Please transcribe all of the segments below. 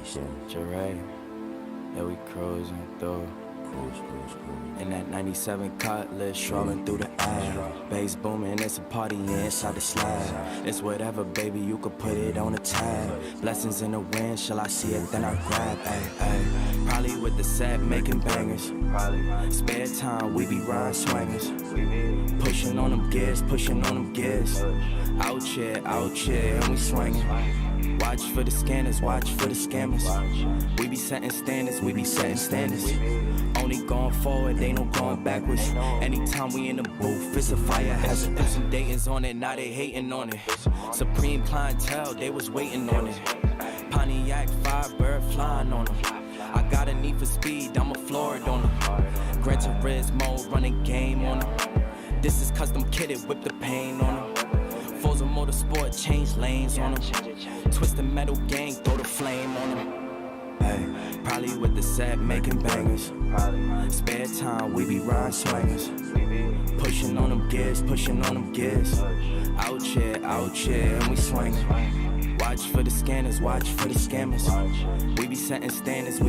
Jeray, yeah, we cruising through. In that 97 Cutlass, strolling through the air. Bass booming, it's a party inside the slab. It's whatever, baby, you could put it on the tab. Blessings in the wind, shall I see it, then I grab, ayy. Probably with the set, making bangers. Spare time, we be riding swingers. Pushing on them gears, Out here, and we swinging. Watch for the scanners, watch for the scammers. We be setting standards, Only going forward, ain't no going backwards. Anytime we in the booth, it's a fire hazard. Put some Dayton's on it, now they hating on it. Supreme clientele, they was waiting on it. Pontiac, Firebird flying on them. I got a need for speed, I'm a Florida on them. Gran Turismo, running game on them. This is custom kitted, whip the paint on them. Forza Motorsport, change lanes on them. Twist the metal gang, throw the flame on them. Hey, probably with the set, making bangers. Spare time, we be riding swingers. Pushing on them gears, Out here, and we swinging. Watch for the scanners, watch for the scammers. We be setting standards,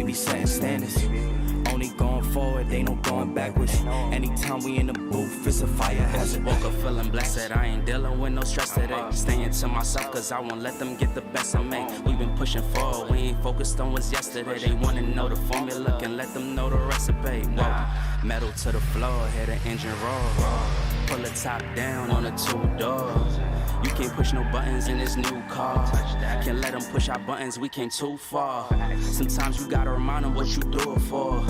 Only going forward, ain't no going backwards. Anytime we in the booth, it's a fire hazard. Woke up feeling blessed, I ain't dealing with no stress today. Staying to myself, cause I won't let them get the best of me. We been pushing forward, we ain't focused on what's yesterday. They wanna know the formula, can let them know the recipe. Whoa, metal to the floor, hear the engine roar. Pull the top down on the 2 doors. You can't push no buttons in this new car. Can't let them push our buttons, we came too far. Sometimes you gotta remind them what you do it for.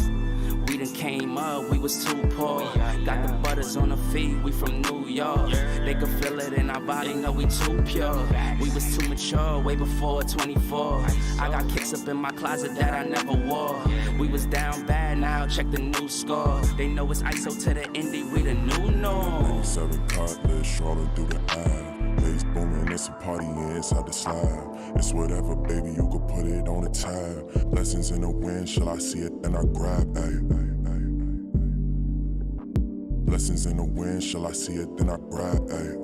We done came up, we was too poor. Got the butters on the feet, we from New York. They could feel it in our body, know we too pure. We was too mature, way before 24. I got kicks up in my closet that I never wore. We was down bad, now check the new score. They know it's ISO to the indie, we the new norm. 97 Cutlass, strolling through the air. Bass booming, it's a party inside the slab. It's whatever, baby, you could put it on the tab. Blessings in the wind, shall I see it, then I grab, ayy. Blessings in the wind, shall I see it, then I grab, ayy.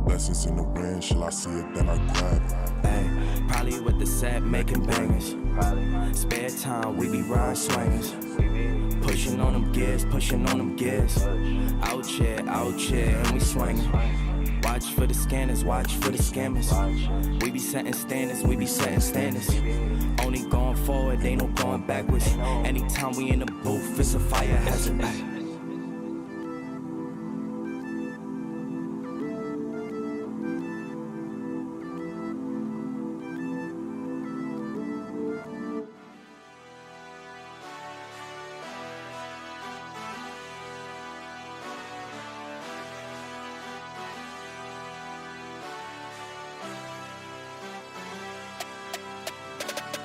Blessings in the wind, shall I see it, then I grab. Ay, probably with the set, making bangers. Spare time, we be riding swingers. Pushing on them gears, Out here, and we swinging. Watch for the scanners, watch for the scammers. We be setting standards, Only going forward, ain't no going backwards. Anytime we in the booth, it's a fire hazard.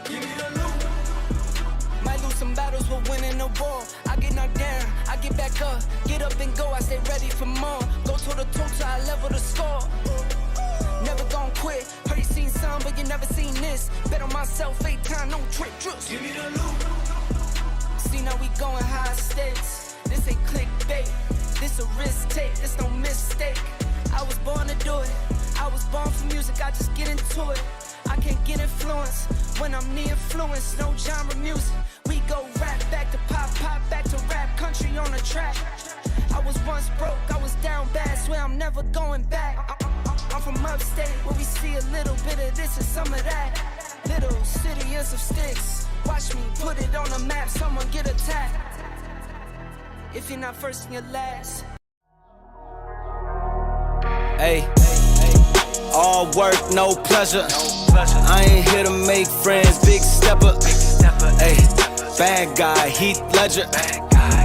Give me the loot. Might lose some battles, but winning the war. I get knocked down, I get back up, get up and go. I stay ready for more. Go toe to toe till I level the score. Never gon' quit. Heard you seen some, but you never seen this. Bet on myself 8 times, no trick. Just give me the loot. See now we going high stakes. This ain't clickbait. This a risk take. This no mistake. I was born to do it. I was born for music. I just get into it. I can't get influence when I'm the influence. No genre music. We go rap back to pop back to rap. Country on the track. I was once broke, I was down bad. Swear I'm never going back. I'm from upstate where we see a little bit of this and some of that. Little city and some sticks. Watch me put it on the map. Someone get attacked. If you're not first, you're last. Hey, all work, no pleasure. I ain't here to make friends, big stepper. Hey, bad guy, Heath Ledger.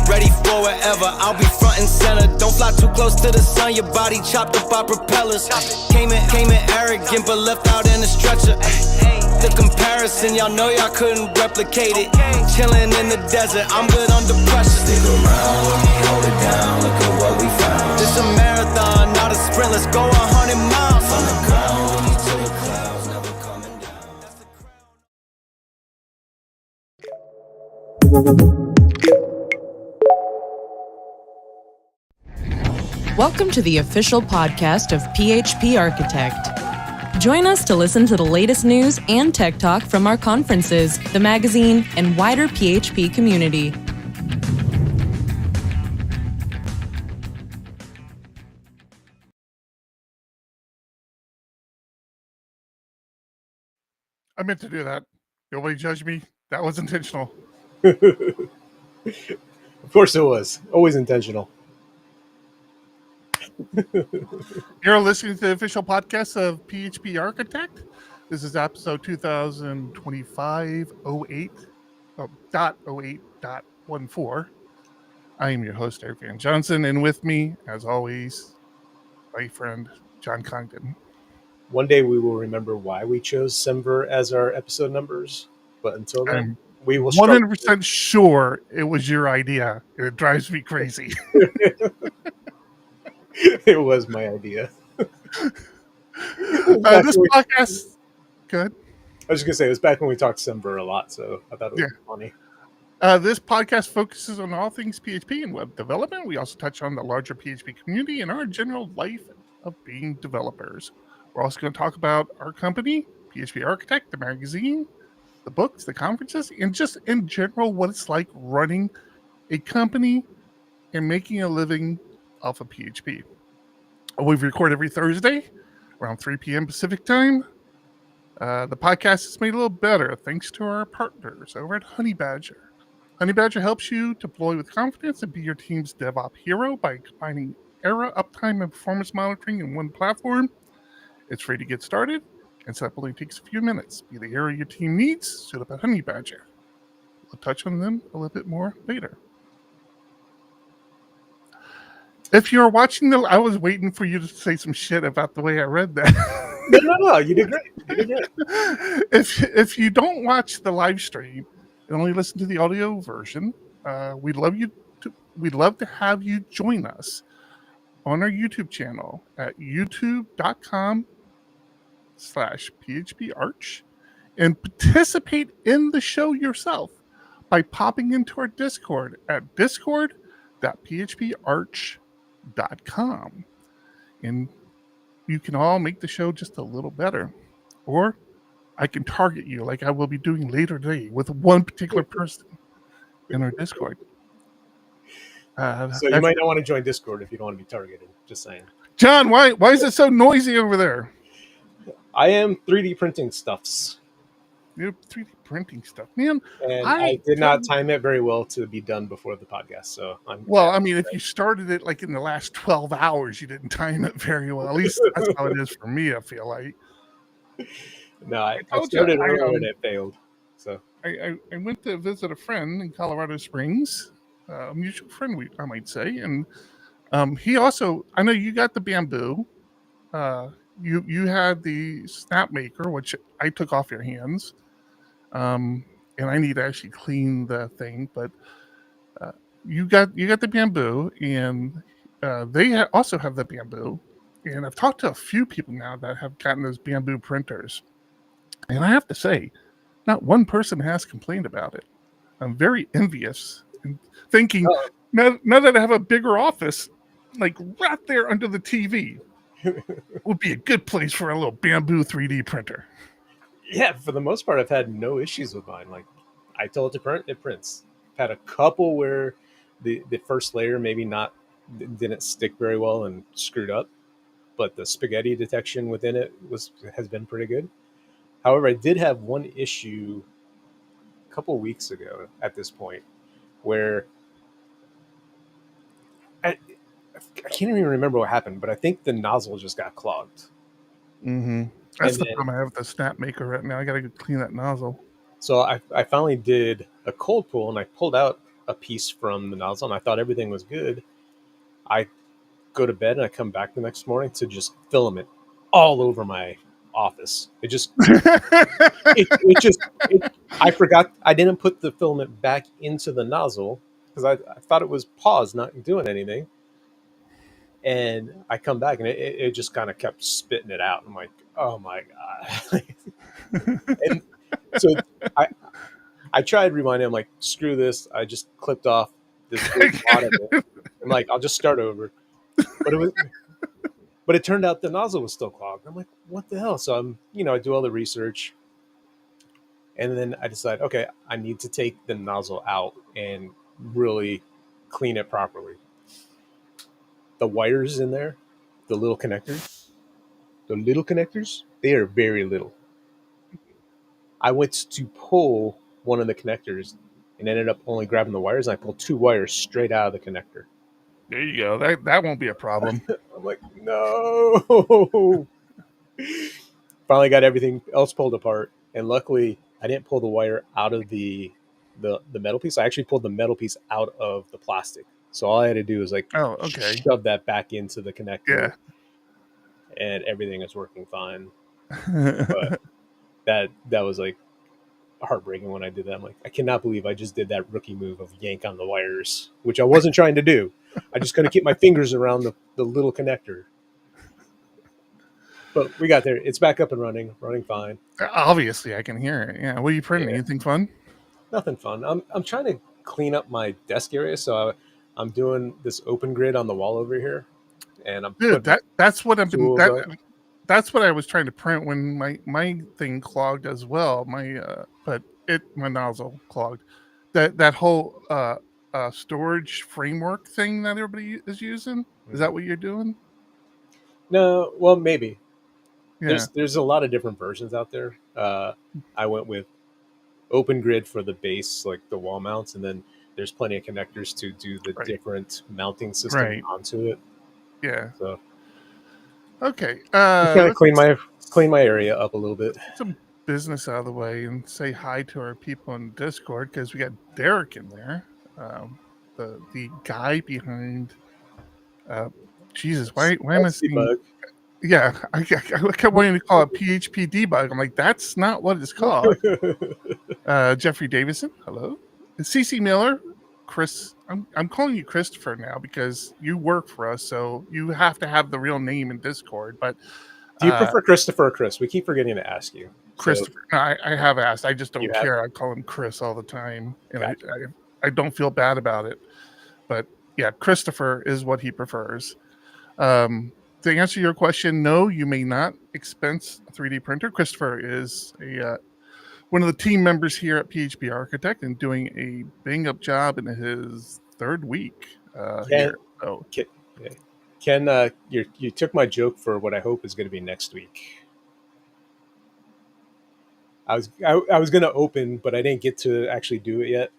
Ready for wherever, I'll be front and center. Don't fly too close to the sun, your body chopped up by propellers. Came in arrogant, but left out in a stretcher. The comparison, y'all know y'all couldn't replicate it. Chilling in the desert, I'm good under pressure. Stick around, let me hold it down, look at what we found. This a marathon, not a sprint, let's go 100 miles. From the ground, when you to the clouds, never coming down. Welcome to the official podcast of PHP Architect. Join us to listen to the latest news and tech talk from our conferences, the magazine, and wider PHP community. I meant to do that. Nobody judge me. That was intentional. Of course it was. Always intentional. You're listening to the official podcast of PHP Architect. This is episode 2025.08.14. I am your host, Eric Van Johnson, and with me, as always, my friend, John Congdon. One day we will remember why we chose Semver as our episode numbers, but until then, we will 100% sure it was your idea. It drives me crazy. It was my idea. This podcast, good. I was just gonna say it was back when we talked Semver a lot, so I thought it was funny. This podcast focuses on all things PHP and web development. We also touch on the larger PHP community and our general life of being developers. We're also going to talk about our company, PHP Architect, the magazine, the books, the conferences, and just in general what it's like running a company and making a living off of PHP. We record every Thursday around 3 p.m. Pacific time. The podcast is made a little better thanks to our partners over at Honey Badger. Honey Badger helps you deploy with confidence and be your team's DevOps hero by combining error, uptime, and performance monitoring in one platform. It's free to get started, and setup only takes a few minutes. Be the hero your team needs, suit up at Honey Badger. We'll touch on them a little bit more later. If you're watching I was waiting for you to say some shit about the way I read that. No, you did great. If you don't watch the live stream and only listen to the audio version, we'd love to have you join us on our YouTube channel at youtube.com/phparch and participate in the show yourself by popping into our Discord at discord.phparch.com. And you can all make the show just a little better. Or I can target you like I will be doing later today with one particular person in our Discord. So you might not want to join Discord if you don't want to be targeted. Just saying. John, why is it so noisy over there? I am 3D printing stuffs. You're 3D printing stuff, man. And I did not time it very well to be done before the podcast. So if you started it like in the last 12 hours, you didn't time it very well. At least that's how it is for me, I feel like. No, I started earlier and it failed. So I went to visit a friend in Colorado Springs, a mutual friend, I might say, and he also, I know you got the bamboo. You had the snap maker, which I took off your hands, and I need to actually clean the thing. But you got the bamboo, and they also have the bamboo. And I've talked to a few people now that have gotten those bamboo printers, and I have to say, not one person has complained about it. I'm very envious and thinking, now that I have a bigger office, like right there under the TV, would be a good place for a little bamboo 3D printer. Yeah, for the most part, I've had no issues with mine. Like, I told it to print, it prints. I've had a couple where the first layer maybe didn't stick very well and screwed up, but the spaghetti detection within it has been pretty good. However, I did have one issue a couple weeks ago at this point where I can't even remember what happened, but I think the nozzle just got clogged. Mm-hmm. That's the problem I have with the snap maker right now. I got to clean that nozzle. So I finally did a cold pull, and I pulled out a piece from the nozzle, and I thought everything was good. I go to bed, and I come back the next morning to just filament all over my office. I forgot. I didn't put the filament back into the nozzle because I thought it was paused, not doing anything. And I come back and it just kind of kept spitting it out. I'm like, oh my God. And so I tried rewinding. I'm like, screw this. I just clipped off this part of it. I'm like, I'll just start over. But it turned out the nozzle was still clogged. I'm like, what the hell? So I do all the research, and then I decide, okay, I need to take the nozzle out and really clean it properly. The wires in there, the little connectors, they are very little. I went to pull one of the connectors and ended up only grabbing the wires, and I pulled 2 wires straight out of the connector. There you go. That won't be a problem. I'm like, no. Finally got everything else pulled apart, and luckily I didn't pull the wire out of the metal piece. I actually pulled the metal piece out of the plastic. So all I had to do was Oh, okay. shove that back into the connector, Yeah. and everything is working fine. But that was like heartbreaking when I did that. I'm like, I cannot believe I just did that rookie move of yank on the wires, which I wasn't trying to do. I just couldn't keep my fingers around the little connector. But we got there. It's back up and running fine. Obviously, I can hear it. Yeah. What are you printing? Yeah. Anything fun? Nothing fun. I'm trying to clean up my desk area, so I'm doing this open grid on the wall over here, and I'm Dude, that's what I've been. tools up. That's what I was trying to print when my thing clogged as well. My nozzle clogged. That whole storage framework thing that everybody is using. Is that what you're doing? No, well, maybe. Yeah. There's a lot of different versions out there. I went with open grid for the base, like the wall mounts, and then there's plenty of connectors to do the different mounting system onto it. Yeah. So okay. kind of clean my area up a little bit. Some business out of the way and say hi to our people in Discord, because we got Derek in there, the guy behind. Jesus, why am I seeing? Debug. Yeah, I kept wanting to call it PHP debug. I'm like, that's not what it's called. Jeffrey Davison, hello. CC Miller, Chris. I'm calling you Christopher now because you work for us, so you have to have the real name in Discord. But do you prefer Christopher or Chris? We keep forgetting to ask you. Christopher. No, I have asked. I just don't care. I call him Chris all the time, and gotcha. I don't feel bad about it. But yeah, Christopher is what he prefers. To answer your question, no, you may not expense a 3D printer. Christopher is one of the team members here at PHP Architect and doing a bang-up job in his 3rd week here. So. Ken, you took my joke for what I hope is going to be next week. I was going to open, but I didn't get to actually do it yet.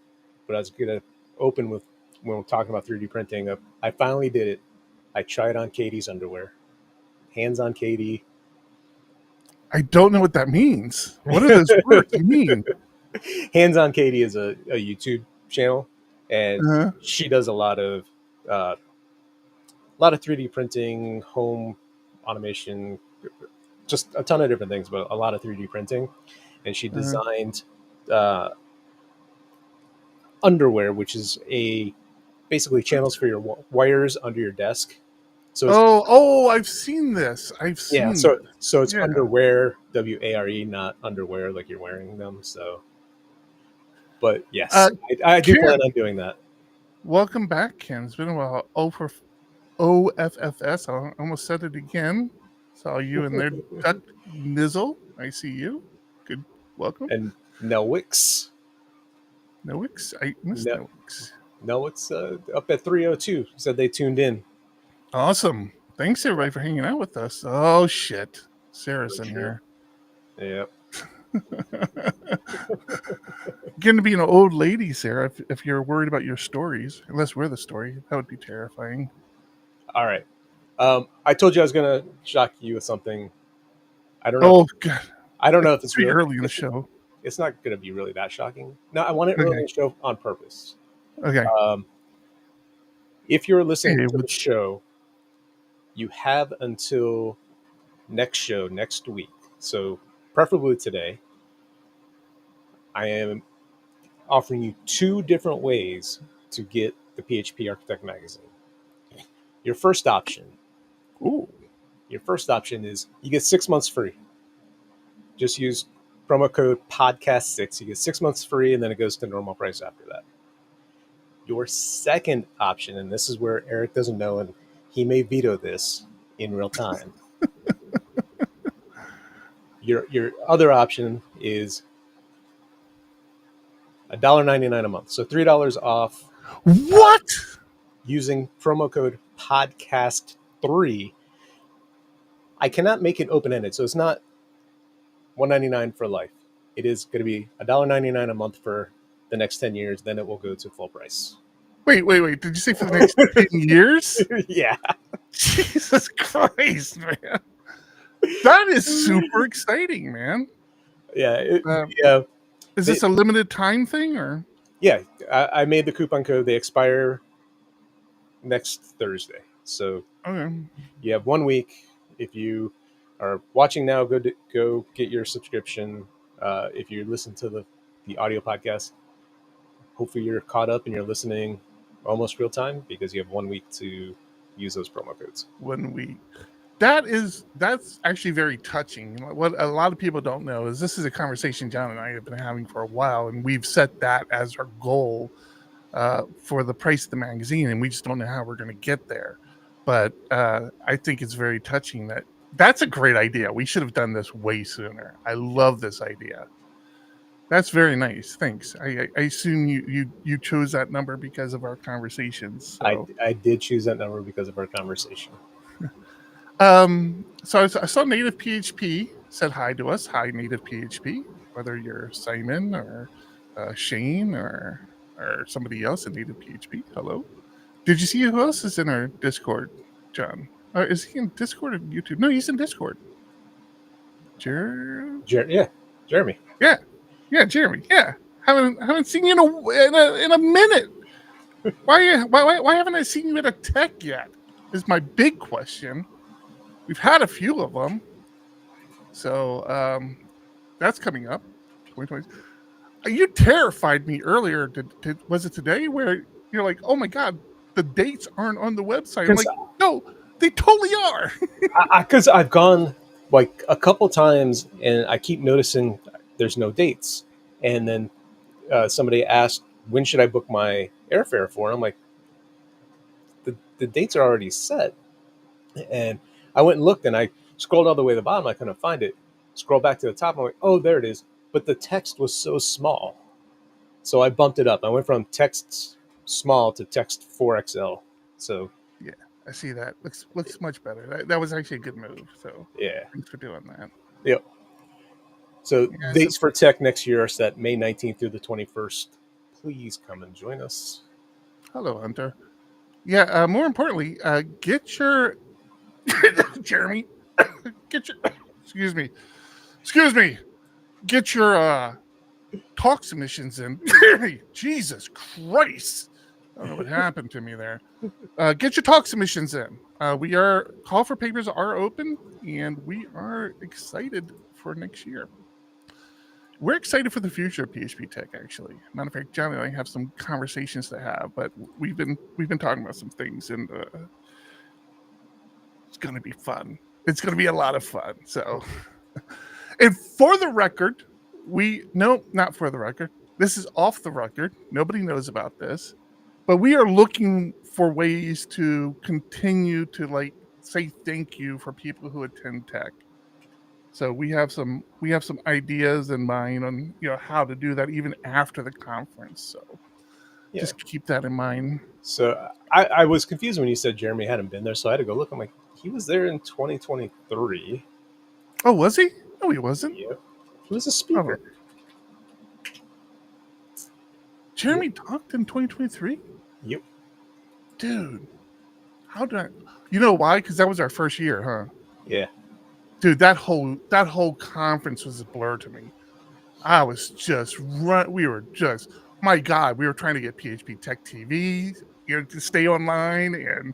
But I was going to open with when we're talking about 3D printing. I finally did it. I tried on Katie's underwear. Hands on Katie. I don't know what that means. What are those words you mean? Hands on Katie is a YouTube channel, and she does a lot of 3D printing, home automation, just a ton of different things, but a lot of 3D printing. And she designed underwear, which is basically channels for your wires under your desk. So I've seen this. So it's underwear, WARE, not underwear like you're wearing them. So, but yes, I do plan on doing that. Welcome back, Ken. It's been a while. OFFS. I almost said it again. Saw you in there, Duck Nizzle. I see you. Good. Welcome. And Nelwix. I missed Nelwix. Nelwix up at 302 said they tuned in. Awesome. Thanks, everybody, for hanging out with us. Oh, shit. Sarah's in here. Yep. Going to be an old lady, Sarah, if you're worried about your stories. Unless we're the story. That would be terrifying. All right. I told you I was going to shock you with something. I don't know. Oh, God. I don't know if it's really early in the show. It's not going to be really that shocking. No, I want it early in the show on purpose. Okay. If you're listening to the show, you have until next week. So preferably today. I am offering you 2 different ways to get the PHP Architect magazine. Your first option. Your first option is you get 6 months free. Just use promo code podcast6. You get 6 months free, and then it goes to normal price after that. Your second option, and this is where Eric doesn't know, and he may veto this in real time. Your other option is $1.99 a month, so $3 off What? using promo code podcast3. I cannot make it open ended, so it's not $1.99 for life. It is going to be $1.99 a month for the next 10 years. Then it will go to full price. Wait. Did you say for the next 10 years? Yeah. Jesus Christ, man. That is super exciting, man. Yeah. Yeah. Is this a limited time thing or? Yeah. I made the coupon code. They expire next Thursday. So you have 1 week. If you are watching now, go get your subscription. If you listen to the audio podcast, hopefully you're caught up and you're listening almost real time because you have 1 week to use those promo codes. 1 week. That's actually very touching. What a lot of people don't know is this is a conversation John and I have been having for a while, and we've set that as our goal for the price of the magazine, and we just don't know how we're going to get there. But I think it's very touching that's a great idea. We should have done this way sooner. I love this idea. That's very nice. Thanks. I assume you chose that number because of our conversations. So. I did choose that number because of our conversation. So I saw Native PHP said hi to us. Hi, Native PHP. Whether you're Simon or Shane or somebody else in Native PHP. Hello. Did you see who else is in our Discord, John? Is he in Discord or YouTube? No, he's in Discord. Jeremy. Yeah, Jeremy. Yeah, haven't seen you in a minute. Why haven't I seen you at a tech yet? Is my big question. We've had a few of them, so that's coming up. 2020. You terrified me earlier. Was it today where you're like, "Oh my God, the dates aren't on the website"? I'm like, no, they totally are. Because I've gone like a couple times and I keep noticing there's no dates. And then somebody asked, when should I book my airfare for? And I'm like, the dates are already set. And I went and looked and I scrolled all the way to the bottom. I couldn't find it. Scroll back to the top. I'm like, oh, there it is. But the text was so small. So I bumped it up. I went from text small to text 4XL. So yeah, I see that. Looks much better. That was actually a good move. So yeah, thanks for doing that. Yep. So dates for tech next year are set May 19th through the 21st. Please come and join us. Hello, Hunter. Yeah. More importantly, get your Jeremy. Excuse me. Get your talk submissions in. Jesus Christ. I don't know what happened to me there. Get your talk submissions in. Call for papers are open, and we are excited for next year. We're excited for the future of PHP Tech, actually. Matter of fact, John and I have some conversations to have, but we've been talking about some things, and it's going to be fun. It's going to be a lot of fun. So, and for the record, not for the record. This is off the record. Nobody knows about this, but we are looking for ways to continue to say thank you for people who attend tech. So we have some ideas in mind on how to do that even after the conference. So just keep that in mind. So I was confused when you said Jeremy hadn't been there, so I had to go look. I'm like, he was there in 2023. Oh, was he? No, he wasn't. Yeah, he was a speaker. Oh. Jeremy talked in 2023. Yep. Dude, how did I? You know why? Because that was our first year, huh? Yeah. Dude, that whole conference was a blur to me. I was just we were just, my God, we were trying to get PHP Tech TV, to stay online, and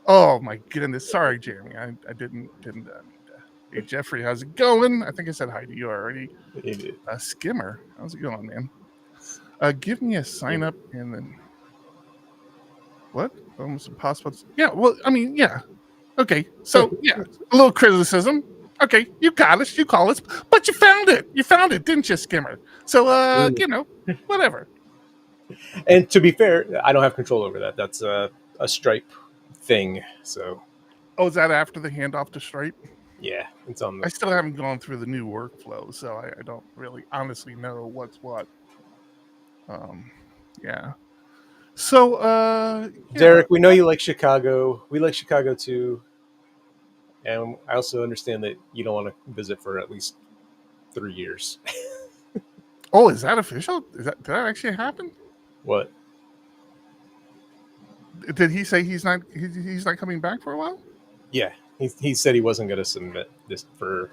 oh my goodness, sorry, Jeremy, I didn't. Hey, Jeffrey, how's it going? I think I said hi to you already. You did. Skimmer, how's it going, man? Give me a sign up and then what? Almost impossible. Yeah, well, I mean, yeah. Okay, so yeah, a little criticism. Okay, you got us, you call us, but you found it. You found it, didn't you, Skimmer? So, whatever. And to be fair, I don't have control over that. That's a Stripe thing. So, is that after the handoff to Stripe? Yeah, it's on I the. still haven't gone through the new workflow, so I don't really honestly know what's what. Yeah. So, yeah. Derek, we know you like Chicago. We like Chicago too, and I also understand that you don't want to visit for at least 3 years. Oh, is that official? Did that actually happen? What? Did he say he's not coming back for a while? Yeah, he said he wasn't going to submit this for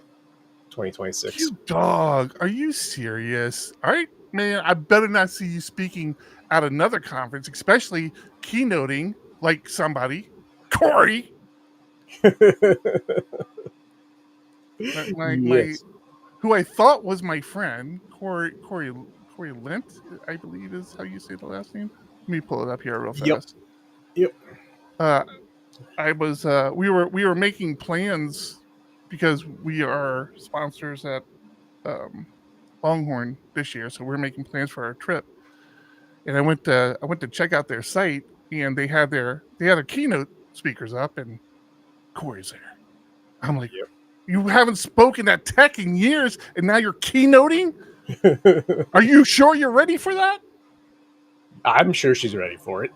2026. You dog. Are you serious? All right, man. I better not see you speaking at another conference, especially keynoting like somebody, Corey. My Yes. who I thought was my friend, Corey Lint, I believe is how you say the last name. Let me pull it up here real fast. Yep. I was we were making plans because we are sponsors at Longhorn this year, so we're making plans for our trip. And I went to check out their site, and they had their keynote speakers up, and Corey's there. I'm like, Yep. you haven't spoken at tech in years, and now you're keynoting? Are you sure you're ready for that? I'm sure she's ready for it.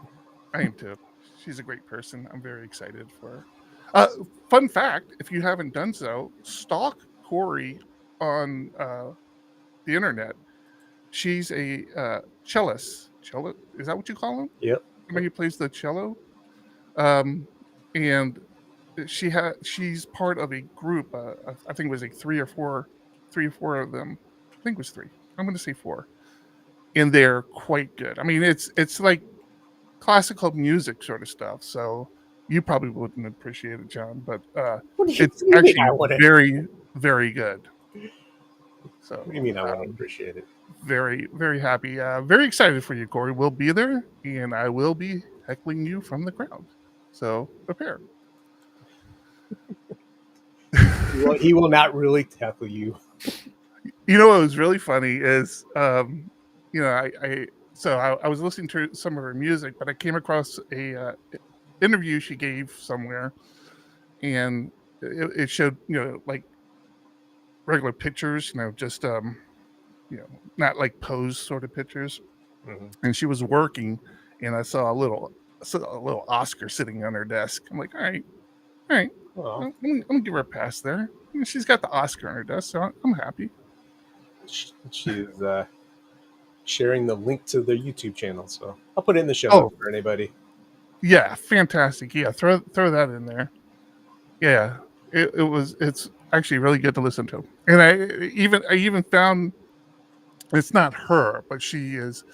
I am too. She's a great person. I'm very excited for her. Fun fact, if you haven't done so, stalk Corey on the internet. She's a cellist. Cello, is that what you call him? Yep. Somebody who plays the cello. And she's part of a group. I think it was like three or four of them. I think it was 3. I'm going to say 4. And they're quite good. I mean, it's like classical music sort of stuff. So you probably wouldn't appreciate it, John, but it's actually very, very good. So What do you mean I won't appreciate it? very, very happy. Very excited for you, Corey. We'll be there, and I will be heckling you from the crowd. So prepare. He will not really tackle you. You know what was really funny is, I was listening to some of her music, but I came across a interview she gave somewhere, and it showed like regular pictures, just not like pose sort of pictures. Mm-hmm. And she was working, and I saw a little Oscar sitting on her desk. I'm like, all right, Well, I'm gonna give her a pass there. She's got the Oscar on her desk, so I'm happy. she's sharing the link to their YouTube channel, so I'll put it in the show notes for anybody. Yeah, fantastic. Yeah, throw that in there. Yeah, it's actually really good to listen to. And I even found it's not her, but she's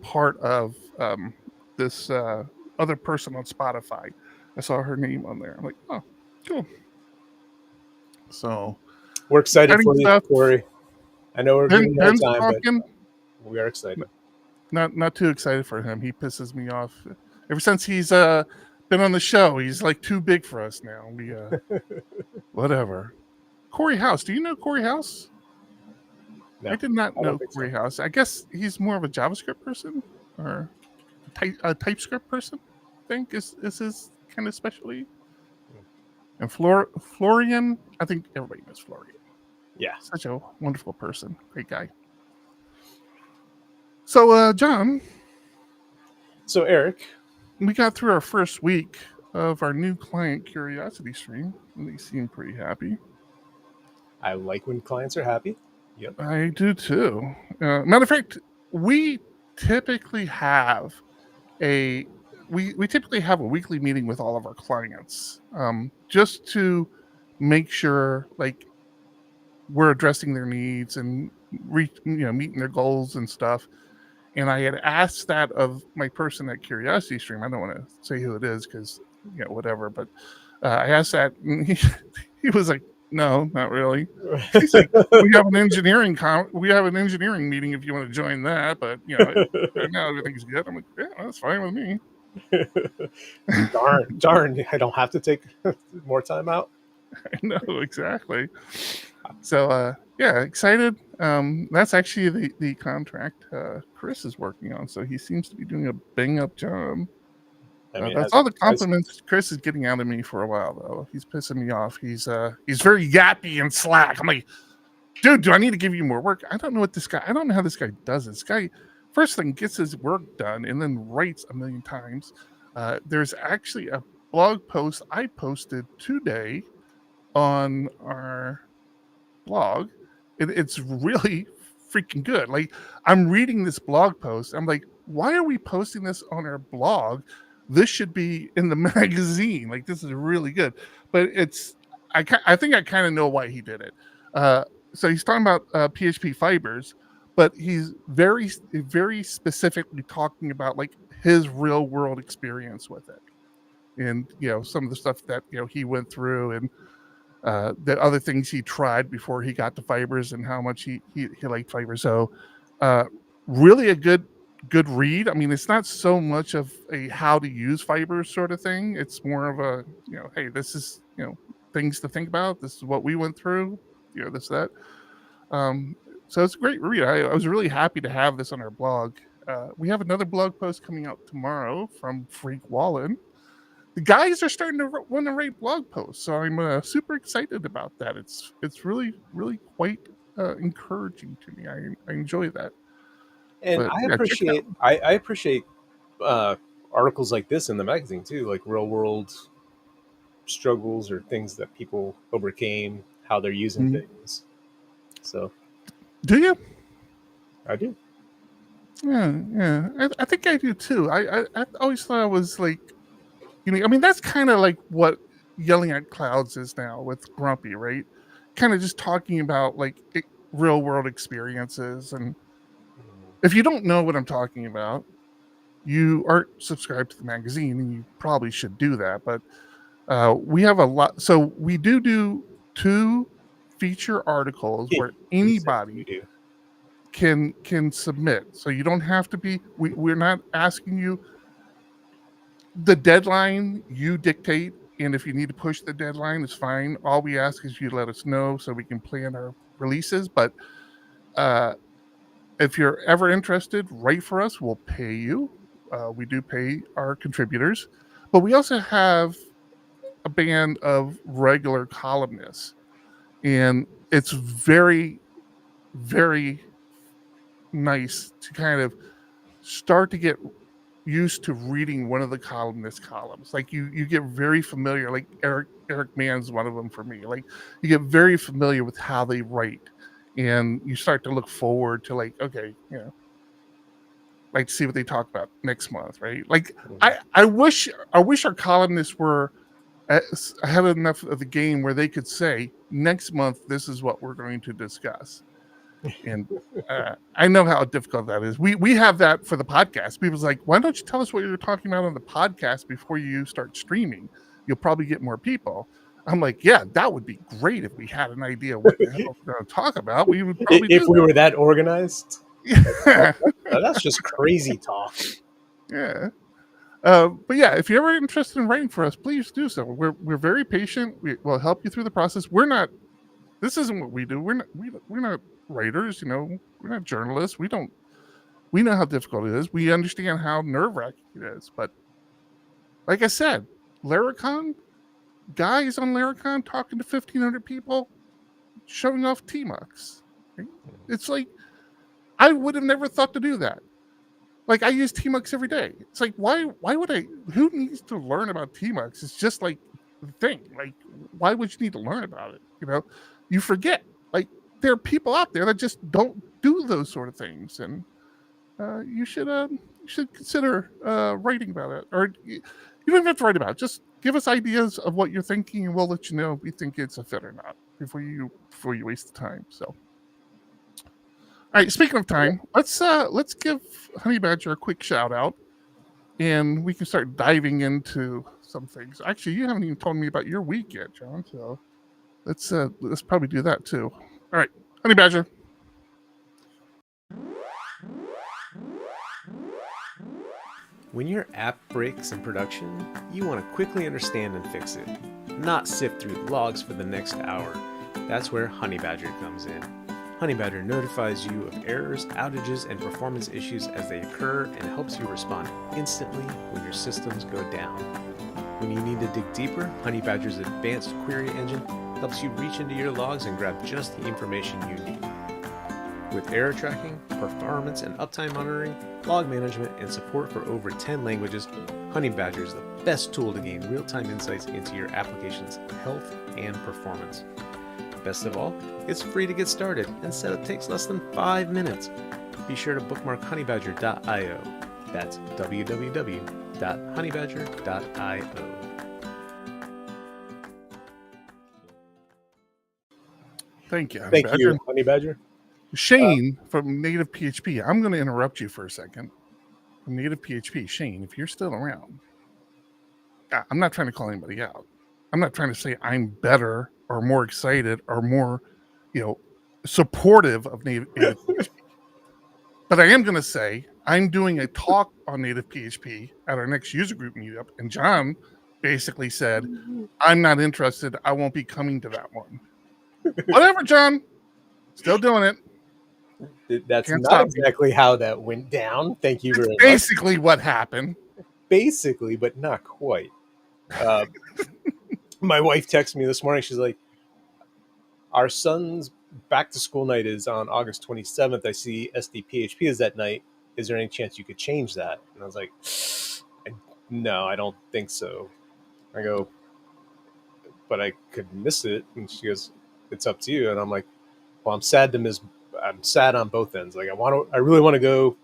part of this other person on Spotify. I saw her name on there. I'm like, oh, cool. So We're excited for you, Corey. I know we're getting out of time, talking, but we are excited. Not too excited for him. He pisses me off. Ever since he's been on the show, he's like too big for us now. We whatever. Corey House. Do you know Corey House? No, I did not know think Corey so. House. I guess he's more of a JavaScript person or a TypeScript person. I think is his kind of specialty. And Florian, I think everybody knows Florian. Yeah. Such a wonderful person. Great guy. So, John. So, Eric. We got through our first week of our new client Curiosity Stream, and they seem pretty happy. I like when clients are happy. Yep. I do too. Matter of fact, we typically have a weekly meeting with all of our clients, just to make sure like we're addressing their needs and meeting their goals and stuff. And I had asked that of my person at Curiosity Stream. I don't want to say who it is because whatever. But I asked that, and he was like, "No, not really." He's like, "We have an engineering meeting if you want to join that." But right now everything's good. I'm like, "Yeah, that's fine with me." Darn! I don't have to take more time out. I know, exactly. So excited. That's actually the contract Chris is working on, so he seems to be doing a bang up job. I mean, That's all the compliments Chris is getting out of me for a while, though. He's pissing me off. He's very yappy and slack. I'm like, dude, do I need to give you more work? I don't know how this guy does it. This guy, first thing, gets his work done and then writes a million times. There's actually a blog post I posted today on our blog. It's really freaking good. Like, I'm reading this blog post. I'm like, why are we posting this on our blog? This should be in the magazine. Like, this is really good. But I think I kind of know why he did it. So he's talking about PHP fibers, but he's very, very specifically talking about like his real world experience with it. And, some of the stuff that, he went through and the other things he tried before he got to fibers and how much he liked fibers. So really a good read. I mean, it's not so much of a how to use fibers sort of thing. It's more of a, hey, this is, things to think about. This is what we went through, this, that. So it's a great read. I was really happy to have this on our blog. We have another blog post coming out tomorrow from Frank Wallen. The guys are starting to want to write blog posts, so I'm super excited about that. It's really, really quite encouraging to me. I enjoy that. And but, I appreciate articles like this in the magazine too, like real world struggles or things that people overcame, how they're using things. So, do you? I do. Yeah. I think I do too. I always thought I was like, I mean, that's kind of like what Yelling at Clouds is now with Grumpy, right? Kind of just talking about like real world experiences. And if you don't know what I'm talking about, you aren't subscribed to the magazine, and you probably should do that. But we have a lot. So we do 2 feature articles where anybody can submit. So you don't have to be. We're not asking you. The deadline you dictate, and if you need to push the deadline, it's fine. All we ask is you let us know so we can plan our releases. But if you're ever interested, write for us. We'll pay you. We do pay our contributors, but we also have a band of regular columnists, and it's very, very nice to kind of start to get used to reading one of the columnist columns. Like you get very familiar, like Eric Mann's one of them for me. Like you get very familiar with how they write, and you start to look forward to like, okay, like to see what they talk about next month, right? Like I wish our columnists were had enough of the game where they could say, next month this is what we're going to discuss. And I know how difficult that is. We have that for the podcast. People's like, why don't you tell us what you're talking about on the podcast before you start streaming? You'll probably get more people. I'm like, yeah, that would be great if we had an idea what the hell we're going to talk about. We would probably if we were that organized. Yeah. That's just crazy talk. Yeah. But yeah, if you're ever interested in writing for us, please do so. We're very patient. We'll help you through the process. This isn't what we do. We're not writers, we're not journalists. We know how difficult it is. We understand how nerve-wracking it is. But like I said, Laracon, guys on Laracon talking to 1,500 people, showing off Tmux. Right? It's like, I would have never thought to do that. Like, I use Tmux every day. It's like, why would I? Who needs to learn about Tmux? It's just like the thing. Like, why would you need to learn about it? You forget. Like, there are people out there that just don't do those sort of things, and you should consider writing about it. Or you don't even have to write about it. Just give us ideas of what you're thinking, and we'll let you know if we think it's a fit or not before you waste the time. So, all right. Speaking of time, let's give Honey Badger a quick shout out, and we can start diving into some things. Actually, you haven't even told me about your week yet, John. So let's probably do that too. All right, Honey Badger. When your app breaks in production, you want to quickly understand and fix it, not sift through logs for the next hour. That's where Honey Badger comes in. Honeybadger notifies you of errors, outages, and performance issues as they occur and helps you respond instantly when your systems go down. When you need to dig deeper, Honeybadger's advanced query engine helps you reach into your logs and grab just the information you need. With error tracking, performance and uptime monitoring, log management, and support for over 10 languages, Honeybadger is the best tool to gain real-time insights into your application's health and performance. Best of all, it's free to get started, and setup takes less than 5 minutes. Be sure to bookmark honeybadger.io. That's www.honeybadger.io. Thank you. Thank you, Honeybadger. Shane from Native PHP. I'm going to interrupt you for a second. From Native PHP, Shane, if you're still around, I'm not trying to call anybody out. I'm not trying to say I'm better or more excited or more, supportive of Native PHP. But I am going to say I'm doing a talk on Native PHP at our next user group meetup, and John basically said, I'm not interested. I won't be coming to that one. Whatever, John. Still doing it. That's not exactly how that went down. Thank you very much. Basically what happened. Basically, but not quite. My wife texted me this morning. She's like, our son's back to school night is on August 27th. I see SDPHP is that night. Is there any chance you could change that? And I was like, no, I don't think so. I go, but I could miss it. And she goes, it's up to you. And I'm like, well, I'm sad on both ends. Like I really want to go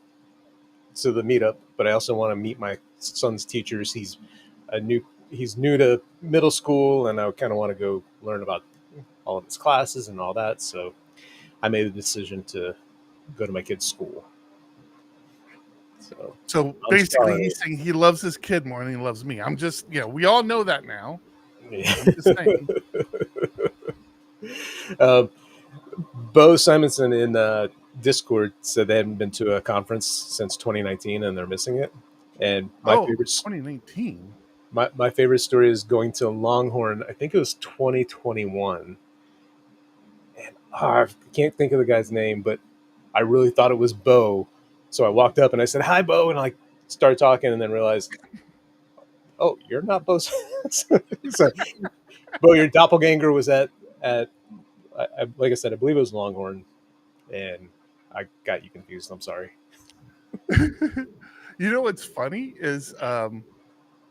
to the meetup, but I also want to meet my son's teachers. He's new to middle school, and I kind of want to go learn about all of his classes and all that. So I made the decision to go to my kid's school. So basically, he's saying he loves his kid more than he loves me. I'm just, we all know that now. Yeah. I'm just saying. Bo Simonson in Discord said they haven't been to a conference since 2019 and they're missing it. And my favorite 2019. My favorite story is going to Longhorn. I think it was 2021, and I can't think of the guy's name, but I really thought it was Bo. So I walked up and I said, "Hi, Bo," and I started talking, and then realized, oh, you're not Bo. So, Bo, your doppelganger was at like I said, I believe it was Longhorn, and I got you confused. I'm sorry. You know what's funny is,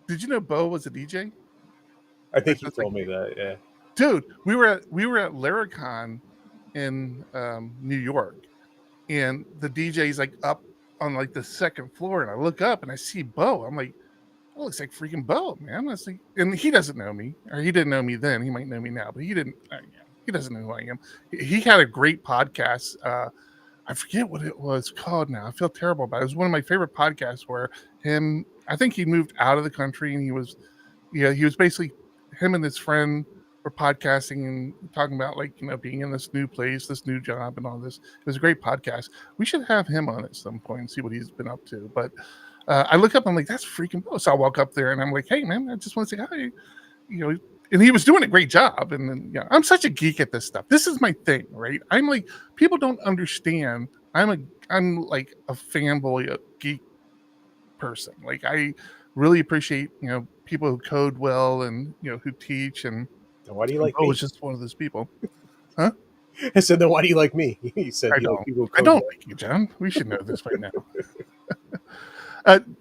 did you know Bo was a DJ? I think you told me that. Yeah, dude, we were at Laracon in New York, and the DJ's like up on like the second floor, and I look up and I see Bo. I'm like, that looks like freaking Bo, man. I was like, and he doesn't know me, or he didn't know me then. He might know me now, but he didn't. He doesn't know who I am. He had a great podcast. I forget what it was called now. I feel terrible about it. It was one of my favorite podcasts where I think he moved out of the country, and he was basically, him and his friend were podcasting and talking about being in this new place, this new job, and all this. It was a great podcast. We should have him on at some point and see what he's been up to. But I look up, I'm like, that's freaking Bo. So I walk up there and I'm like, hey man, I just want to say hi. And he was doing a great job. And then, I'm such a geek at this stuff. This is my thing, right? I'm like, people don't understand. I'm like a fanboy, a geek person. Like, I really appreciate, people who code well and, who teach. And why do you like me? I was just one of those people. Huh? I said, then why do you like me? You said, I don't like you, John. We should know this by now.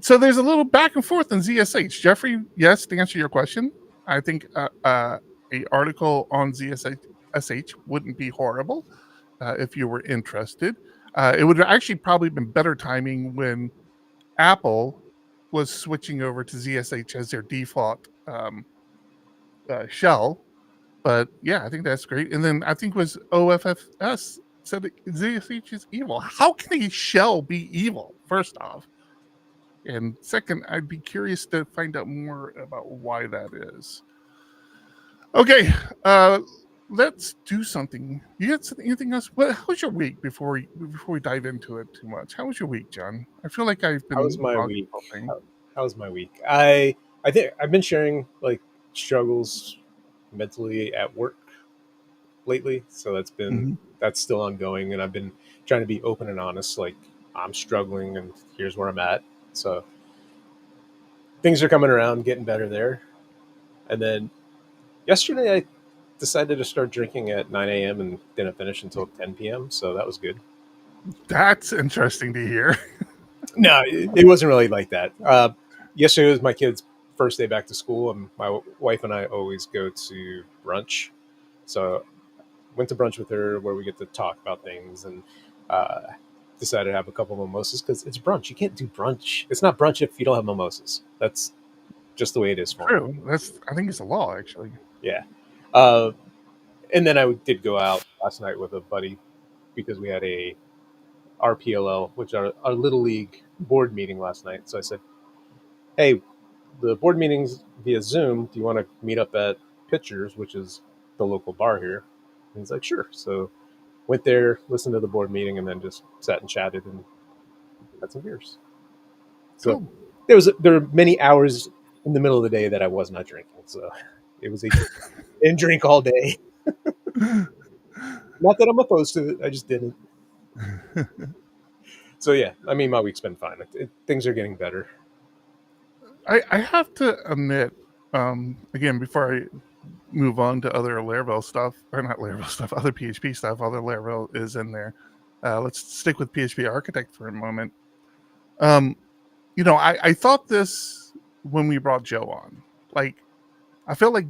So there's a little back and forth in ZSH. Jeffrey, yes, to answer your question, I think a article on ZSH wouldn't be horrible if you were interested. It would have actually probably been better timing when Apple was switching over to ZSH as their default shell. But yeah, I think that's great. And then I think it was OFFS said that ZSH is evil. How can a shell be evil, first off? And second, I'd be curious to find out more about why that is. Okay, let's do something. You got anything else? How was your week before we dive into it too much? How was your week, John? I feel like I've been. How was my week? How was my week? I think I've been sharing struggles mentally at work lately, so that's been that's still ongoing, and I've been trying to be open and honest. Like, I'm struggling, and here's where I'm at. So things are coming around, getting better there. And then yesterday, I decided to start drinking at 9 a.m. and didn't finish until 10 p.m. So that was good. That's interesting to hear. No, it wasn't really like that. Yesterday was my kid's first day back to school, and my wife and I always go to brunch. So went to brunch with her where we get to talk about things, and uh, decided to have a couple of mimosas because it's brunch. You can't do brunch. It's not brunch if you don't have mimosas. That's just the way it is for me. True. I think it's a law, actually. Yeah. And then I did go out last night with a buddy because we had a RPLL, which are our little league board meeting last night. So I said, "Hey, the board meeting's via Zoom. Do you want to meet up at Pitchers, which is the local bar here?" And he's like, "Sure." So went there, listened to the board meeting, and then just sat and chatted and had some beers. So Cool. there were many hours in the middle of the day that I was not drinking. So it was a and drink all day. Not that I'm opposed to it, I just didn't. So yeah, I mean, my week's been fine. Things are getting better. I have to admit, again, before I move on to other Laravel stuff, or not Laravel stuff, other PHP stuff, other Laravel is in there. Let's stick with PHP Architect for a moment. I thought this when we brought Joe on. Like, I feel like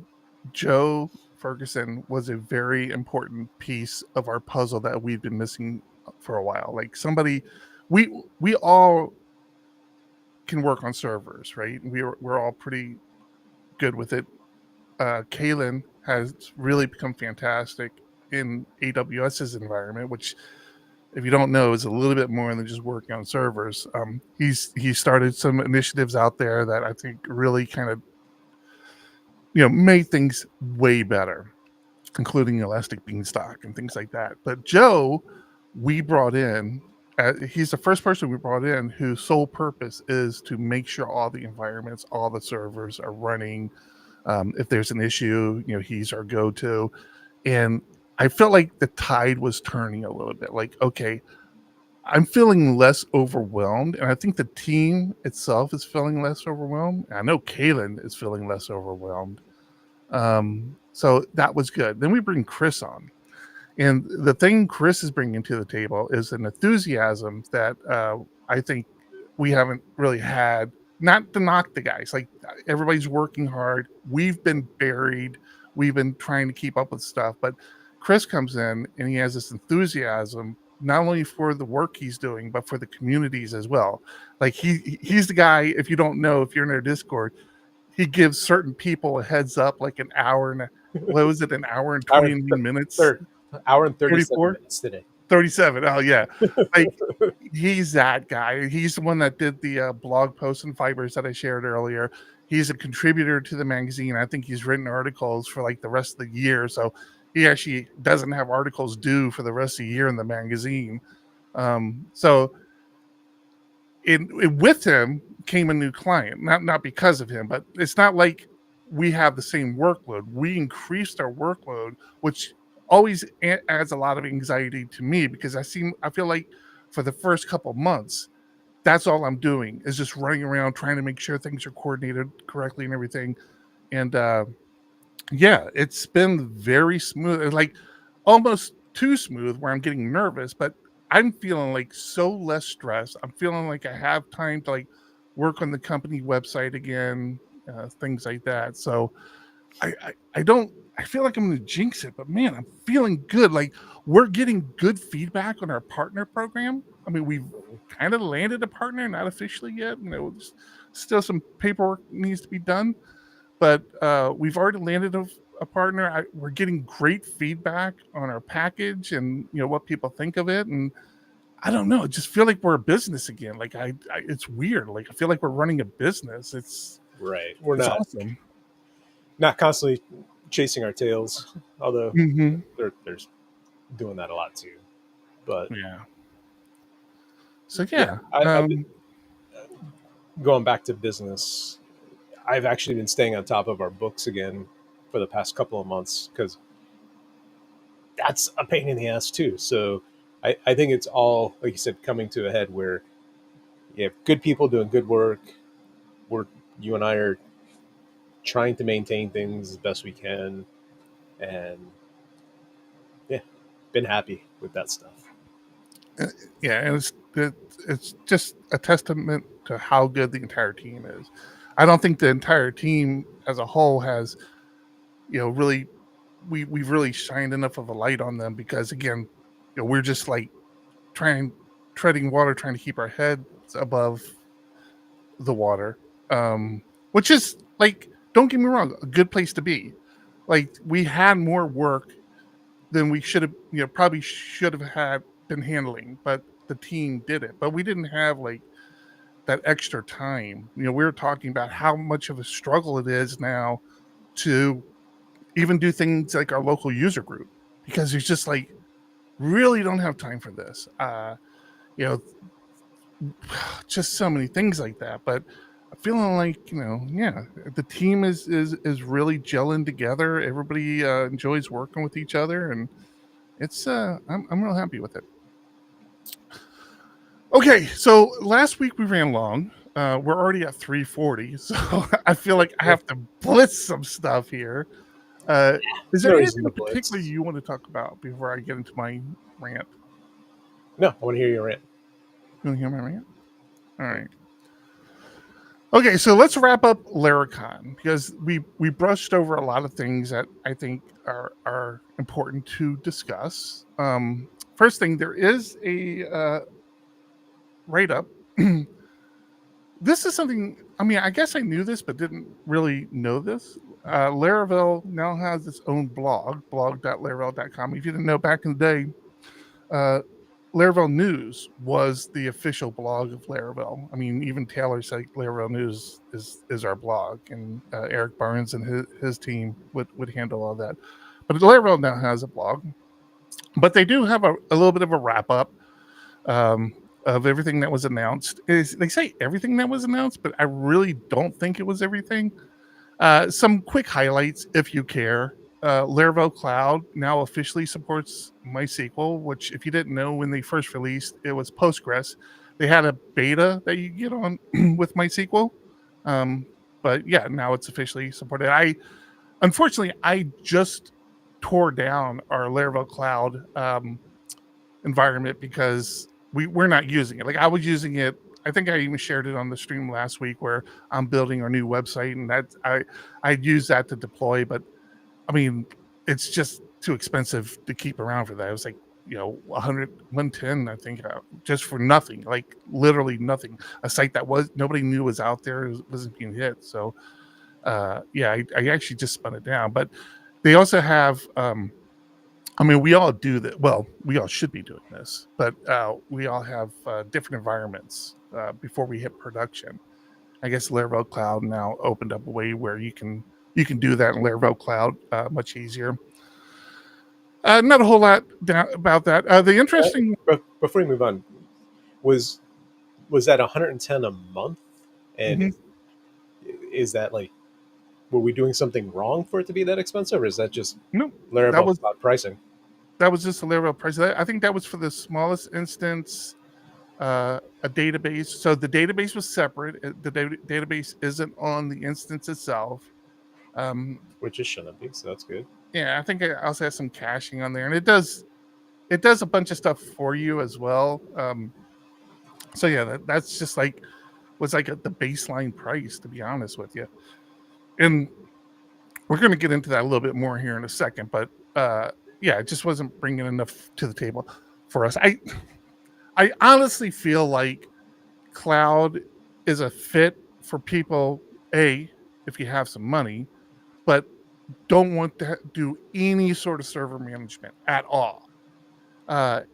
Joe Ferguson was a very important piece of our puzzle that we've been missing for a while. Like, somebody, we all can work on servers, right? We're all pretty good with it. Kalen has really become fantastic in AWS's environment, which, if you don't know, is a little bit more than just working on servers. He started some initiatives out there that I think really kind of made things way better, including Elastic Beanstalk and things like that. But Joe, we brought in. He's the first person we brought in whose sole purpose is to make sure all the environments, all the servers are running. If there's an issue, he's our go-to. And I felt like the tide was turning a little bit. Like, okay, I'm feeling less overwhelmed. And I think the team itself is feeling less overwhelmed. I know Kalen is feeling less overwhelmed. So that was good. Then we bring Chris on. And the thing Chris is bringing to the table is an enthusiasm that I think we haven't really had. Not to knock the guys, like, everybody's working hard. We've been buried. We've been trying to keep up with stuff. But Chris comes in and he has this enthusiasm, not only for the work he's doing, but for the communities as well. Like, he's the guy, if you don't know, if you're in our Discord, he gives certain people a heads up, like an hour and what was it, an hour and 20 minutes? Hour and 37 34? minutes today. 37. Oh, yeah. Like, he's that guy. He's the one that did the blog post and fibers that I shared earlier. He's a contributor to the magazine. I think he's written articles for like the rest of the year. So he actually doesn't have articles due for the rest of the year in the magazine. So with him came a new client, not because of him, but it's not like we have the same workload. We increased our workload, which always adds a lot of anxiety to me, because I feel like for the first couple months, that's all I'm doing is just running around trying to make sure things are coordinated correctly and everything. And it's been very smooth, like almost too smooth, where I'm getting nervous, but I'm feeling like so less stressed. I'm feeling like I have time to like work on the company website again, things like that. So I feel like I'm going to jinx it, but man, I'm feeling good. Like, we're getting good feedback on our partner program. I mean, we've kind of landed a partner, not officially yet. Still some paperwork needs to be done, but we've already landed a partner. We're getting great feedback on our package and what people think of it. And I don't know, I just feel like we're a business again. Like, it's weird. Like, I feel like we're running a business. It's right. We're not awesome. Not constantly chasing our tails, although there's doing that a lot too. But yeah. So yeah, I've been, going back to business, I've actually been staying on top of our books again for the past couple of months, because that's a pain in the ass too. So I think it's all, like you said, coming to a head where you have good people doing good work. You and I are trying to maintain things as best we can, and yeah, been happy with that stuff. Yeah, and it's just a testament to how good the entire team is. I don't think the entire team as a whole has, really we've really shined enough of a light on them, because again, we're just like treading water, trying to keep our heads above the water, which is, like, don't get me wrong, a good place to be. Like, we had more work than we should have, probably should have had been handling, but the team did it. But we didn't have like that extra time. We were talking about how much of a struggle it is now to even do things like our local user group, because it's just like, really don't have time for this. Just so many things like that. But I'm feeling like, the team is really gelling together. Everybody enjoys working with each other, and it's I'm real happy with it. Okay, so last week we ran long. We're already at 3:40, so I feel like I have to blitz some stuff here. Is there anything in particular you want to talk about before I get into my rant? No, I want to hear your rant. You want to hear my rant? All right. Okay, so let's wrap up Laracon, because we brushed over a lot of things that I think are important to discuss. First thing, there is a write-up. This is something, I guess I knew this, but didn't really know this. Laravel now has its own blog.laravel.com. If you didn't know, back in the day, Laravel News was the official blog of Laravel. Even Taylor said Laravel News is our blog, and Eric Barnes and his team would handle all that. But Laravel now has a blog. But they do have a little bit of a wrap-up of everything that was announced. They say everything that was announced, but I really don't think it was everything. Some quick highlights, if you care. Laravel Cloud now officially supports MySQL, which, if you didn't know, when they first released, it was Postgres. They had a beta that you get on with MySQL. But yeah, now it's officially supported. Unfortunately, I just tore down our Laravel Cloud environment because we're not using it. Like, I was using it. I think I even shared it on the stream last week, where I'm building our new website, and that I'd use that to deploy, but it's just too expensive to keep around for that. It was like, 110, I think, just for nothing, like literally nothing. A site that nobody knew was out there, wasn't being hit. So, I actually just spun it down. But they also have, we all do that. Well, we all should be doing this, but we all have different environments before we hit production. I guess Laravel Cloud now opened up a way where you can do that in Laravel Cloud much easier. Not a whole lot about that. The interesting... Before we move on, was that 110 a month? And is that like, were we doing something wrong for it to be that expensive, or is that just Laravel Cloud pricing? That was just a Laravel price. I think that was for the smallest instance, a database. So the database was separate. The database isn't on the instance itself. Which it shouldn't be, so that's good. Yeah, I think it also has some caching on there, and it does a bunch of stuff for you as well. So yeah, that's just like was like the baseline price, to be honest with you. And we're going to get into that a little bit more here in a second, but it just wasn't bringing enough to the table for us. I honestly feel like cloud is a fit for people, if you have some money, but don't want to do any sort of server management at all. And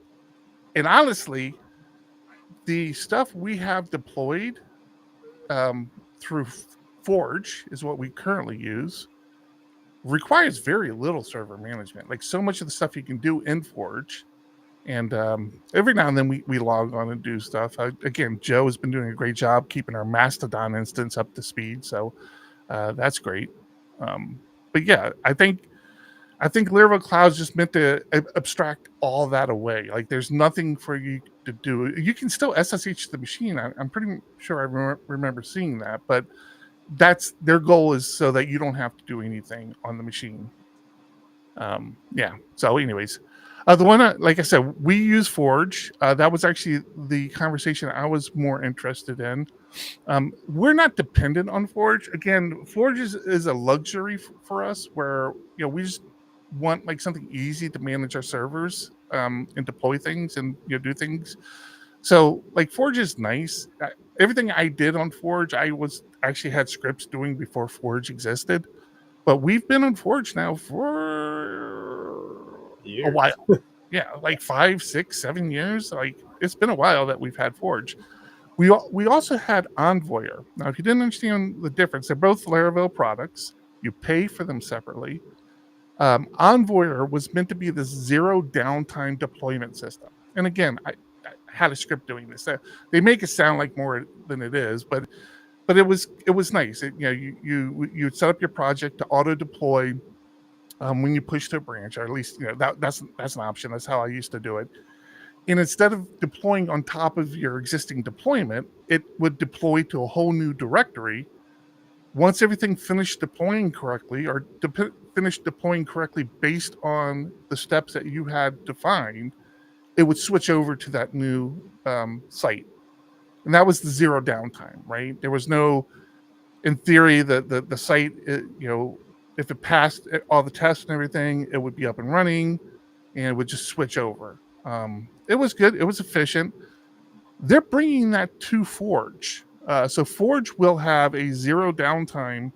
honestly, the stuff we have deployed through Forge is what we currently use, requires very little server management. Like, so much of the stuff you can do in Forge. And every now and then we log on and do stuff. Again, Joe has been doing a great job keeping our Mastodon instance up to speed. So that's great. But yeah, I think I think Laravel Cloud's just meant to abstract all that away. Like there's nothing for you to do. You can still SSH the machine. I'm pretty sure I remember seeing that, but that's their goal, is so that you don't have to do anything on the machine. Yeah. So anyways, the one, like I said, we use Forge. That was actually the conversation I was more interested in. We're not dependent on Forge. Again, Forge is a luxury for us, where we just want like something easy to manage our servers and deploy things and do things. So like Forge is nice. Everything I did on Forge, I was actually had scripts doing before Forge existed. But we've been on Forge now for a while. Yeah, like 5, 6, 7 years. Like it's been a while that we've had Forge. We also had Envoyer. Now, if you didn't understand the difference, they're both Laravel products. You pay for them separately. Envoyer was meant to be this zero downtime deployment system. And again, I had a script doing this. They make it sound like more than it is, but it was nice. You set up your project to auto deploy when you push to a branch, or at least that's an option. That's how I used to do it. And instead of deploying on top of your existing deployment, it would deploy to a whole new directory. Once everything finished deploying correctly, or finished deploying correctly based on the steps that you had defined, it would switch over to that new site. And that was the zero downtime, right? There was no, in theory, the site, if it passed all the tests and everything, it would be up and running, and it would just switch over. It was good. It was efficient. They're bringing that to Forge. So Forge will have a zero downtime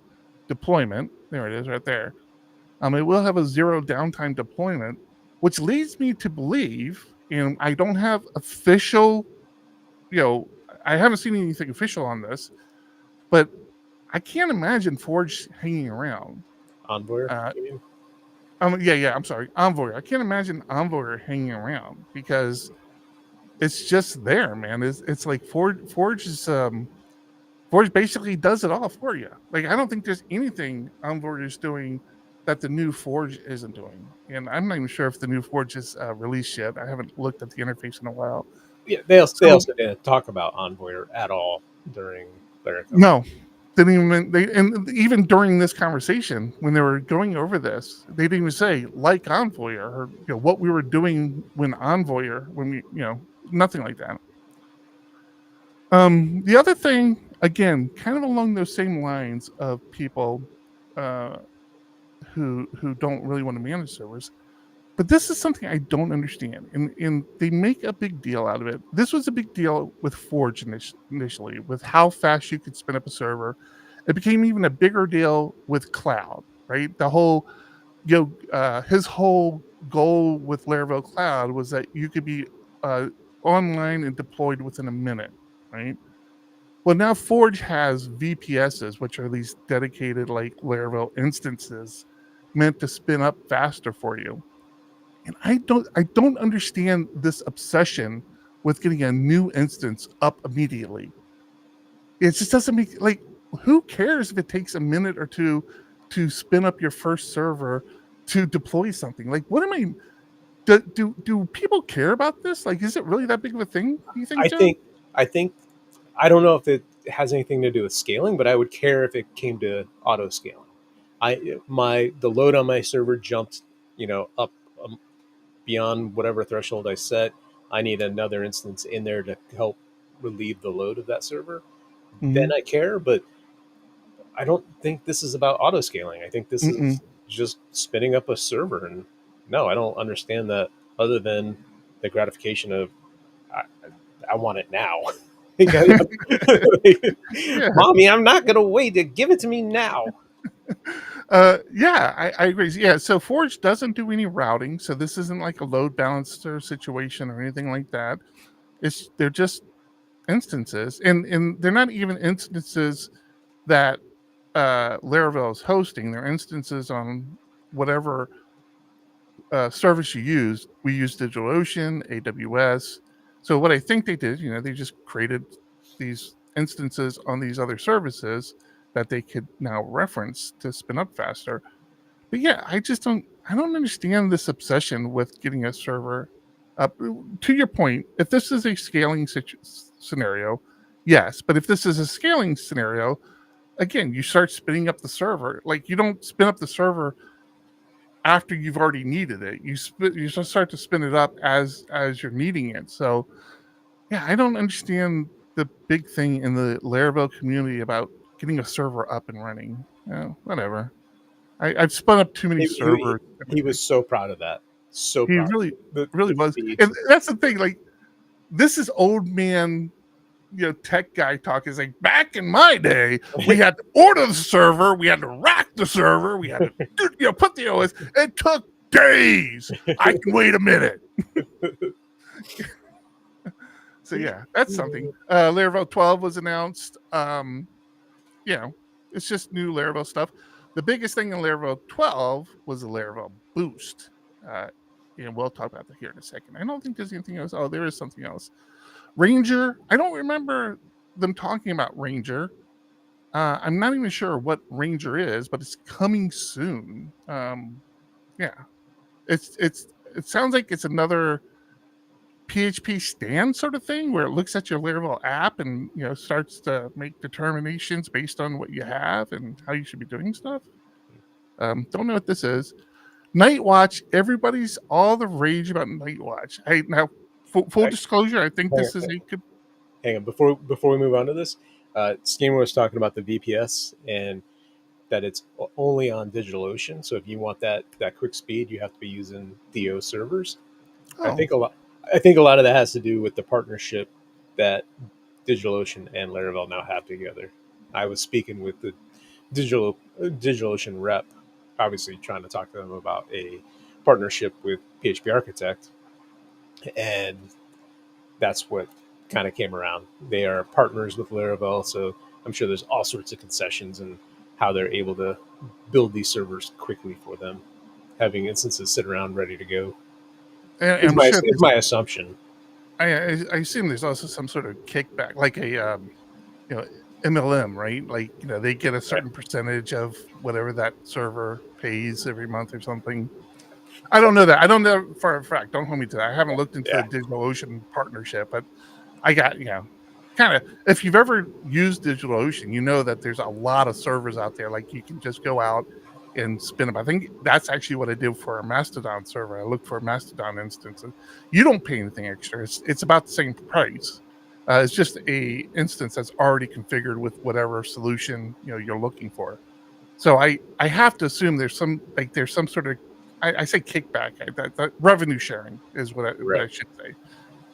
deployment. There it is right there. It will have a zero downtime deployment, which leads me to believe, and I don't have official, I haven't seen anything official on this, but I can't imagine Forge hanging around. Envoyer? Yeah, I'm sorry. Envoyer. I can't imagine Envoyer hanging around, because it's just there, man. It's like Forge is Forge basically does it all for you. Like, I don't think there's anything Envoyer is doing that the new Forge isn't doing. And I'm not even sure if the new Forge is released yet. I haven't looked at the interface in a while. Yeah, they also didn't talk about Envoyer at all during their. No, didn't even. And even during this conversation, when they were going over this, they didn't even say like Envoyer, or what we were doing when Envoyer, when we nothing like that. The other thing, again, kind of along those same lines of people who don't really want to manage servers, but this is something I don't understand, and they make a big deal out of it. This was a big deal with Forge initially, with how fast you could spin up a server. It became even a bigger deal with Cloud, right? The whole, his whole goal with Laravel Cloud was that you could be online and deployed within a minute, right? Well, now Forge has VPSs, which are these dedicated like Laravel instances meant to spin up faster for you. And I don't understand this obsession with getting a new instance up immediately. It just doesn't make, like, who cares if it takes a minute or two to spin up your first server to deploy something? Like, what am I? Do people care about this? Like, is it really that big of a thing? Do you think? I think I don't know if it has anything to do with scaling, but I would care if it came to auto scaling. The load on my server jumped, up beyond whatever threshold I set. I need another instance in there to help relieve the load of that server. Mm-hmm. Then I care, but I don't think this is about auto scaling. I think this is just spinning up a server. And no, I don't understand that, other than the gratification of I want it now. Mommy, I'm not going to wait to give it to me now. I agree. Yeah, so Forge doesn't do any routing, so this isn't like a load balancer situation or anything like that. They're just instances, and they're not even instances that Laravel is hosting. They're instances on whatever service you use. We use DigitalOcean, AWS. So what I think they did, they just created these instances on these other services that they could now reference to spin up faster. But yeah, I don't understand this obsession with getting a server up. To your point, if this is a scaling scenario, yes. But if this is a scaling scenario, again, you start spinning up the server. Like, you don't spin up the server after you've already needed it. You just start to spin it up as you're needing it. So yeah, I don't understand the big thing in the Laravel community about getting a server up and running. Whatever. I've spun up too many servers. He was so proud of that. So He proud. really was. And that's the thing. Like, this is old man, tech guy talk. Is like, back in my day, we had to order the server, we had to rack the server, we had to put the OS. It took days. I can wait a minute. So yeah, that's something. Laravel 12 was announced. It's just new Laravel stuff. The biggest thing in Laravel 12 was the Laravel boost. And we'll talk about that here in a second. I don't think there's anything else. Oh, there is something else. Ranger. I don't remember them talking about Ranger. I'm not even sure what Ranger is, but it's coming soon. It sounds like it's another PHP stand sort of thing where it looks at your Laravel app and starts to make determinations based on what you have and how you should be doing stuff. Don't know what this is. Nightwatch. Everybody's all the rage about Nightwatch. Hey, now full disclosure, I think this is a good. Hang on, before we move on to this, Schemer was talking about the VPS and that it's only on DigitalOcean. So if you want that quick speed, you have to be using DO servers. Oh. I think a lot of that has to do with the partnership that DigitalOcean and Laravel now have together. I was speaking with the DigitalOcean rep, obviously trying to talk to them about a partnership with PHP Architect, and that's what kind of came around. They are partners with Laravel, so I'm sure there's all sorts of concessions in how they're able to build these servers quickly for them, having instances sit around ready to go. It's my assumption. I assume there's also some sort of kickback, like a MLM, right? Like, they get a certain percentage of whatever that server pays every month or something. I don't know that. I don't know for a fact. Don't hold me to that. I haven't looked into the DigitalOcean partnership, but I got, kind of, if you've ever used DigitalOcean, you know that there's a lot of servers out there. Like, you can just go out and spin them. I think that's actually what I did for a Mastodon server. I looked for a Mastodon instance. You don't pay anything extra. It's about the same price. It's just a instance that's already configured with whatever solution you're looking for. So I have to assume there's some sort of, I say kickback. That revenue sharing is what I should say.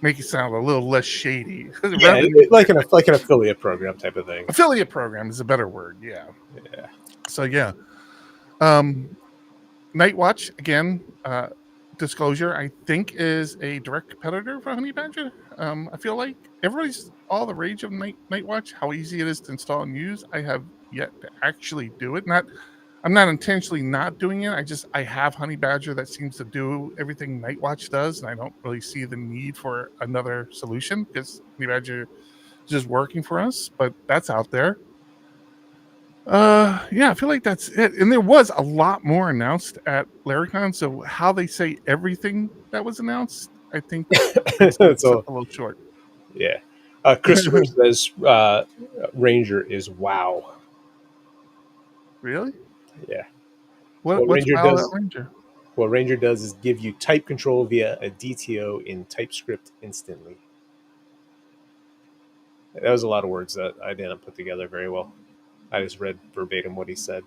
Make it sound a little less shady. Yeah, like an affiliate program type of thing. Affiliate program is a better word. Yeah. So yeah. Nightwatch, again, disclosure, I think is a direct competitor for Honey Badger. I feel like everybody's all the rage of Nightwatch, how easy it is to install and use. I have yet to actually do it. I'm not intentionally not doing it. I have Honey Badger that seems to do everything Nightwatch does, and I don't really see the need for another solution because Honey Badger is just working for us, but that's out there. I feel like that's it. And there was a lot more announced at Laracon, so how they say everything that was announced, I think it's a little short. Yeah. Christopher says Ranger is WoW. Really? Yeah. What's Ranger WoW does? about Ranger? What Ranger does is give you type control via a DTO in TypeScript instantly. That was a lot of words that I didn't put together very well. I just read verbatim what he said.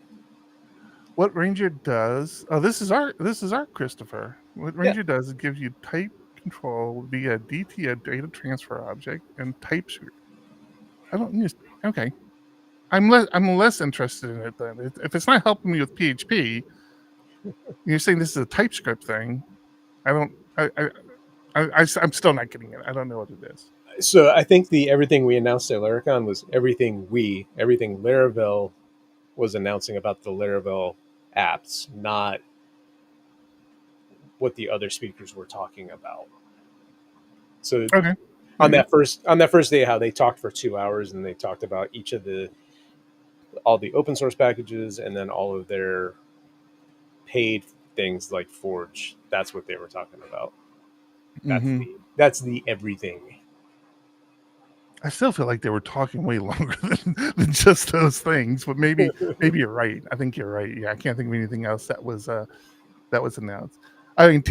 What Ranger does? Oh, this is our Christopher. What Ranger does is gives you type control via DTO data transfer object and TypeScript. I don't use. Okay, I'm less interested in it then. If it's not helping me with PHP, you're saying this is a TypeScript thing. I'm still not getting it. I don't know what it is. So I think everything we announced at Laracon was everything Laravel was announcing about the Laravel apps, not what the other speakers were talking about. So on that first day, how they talked for 2 hours and they talked about each of all the open source packages and then all of their paid things like Forge. That's what they were talking about. Mm-hmm. That's the everything. I still feel like they were talking way longer than just those things, but maybe you're right. I think you're right. Yeah, I can't think of anything else that was announced. I mean,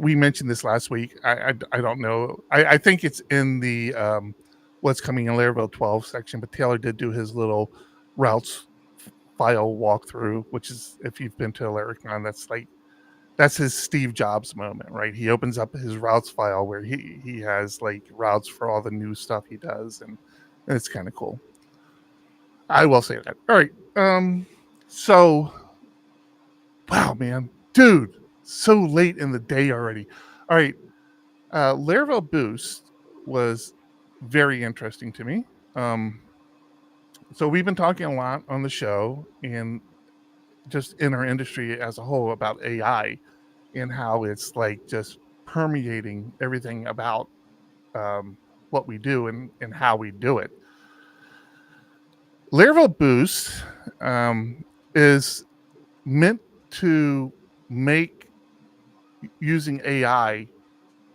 we mentioned this last week. I don't know. I think it's in the what's coming in Laravel 12 section, but Taylor did do his little routes file walkthrough, which is, if you've been to Laracon, that's his Steve Jobs moment, right? He opens up his routes file where he has like routes for all the new stuff he does, and it's kind of cool. I will say that. All right. So, wow, man, dude, so late in the day already. All right. Laravel Boost was very interesting to me. So we've been talking a lot on the show and just in our industry as a whole about AI and how it's like just permeating everything about what we do and how we do it. Laravel Boost is meant to make using AI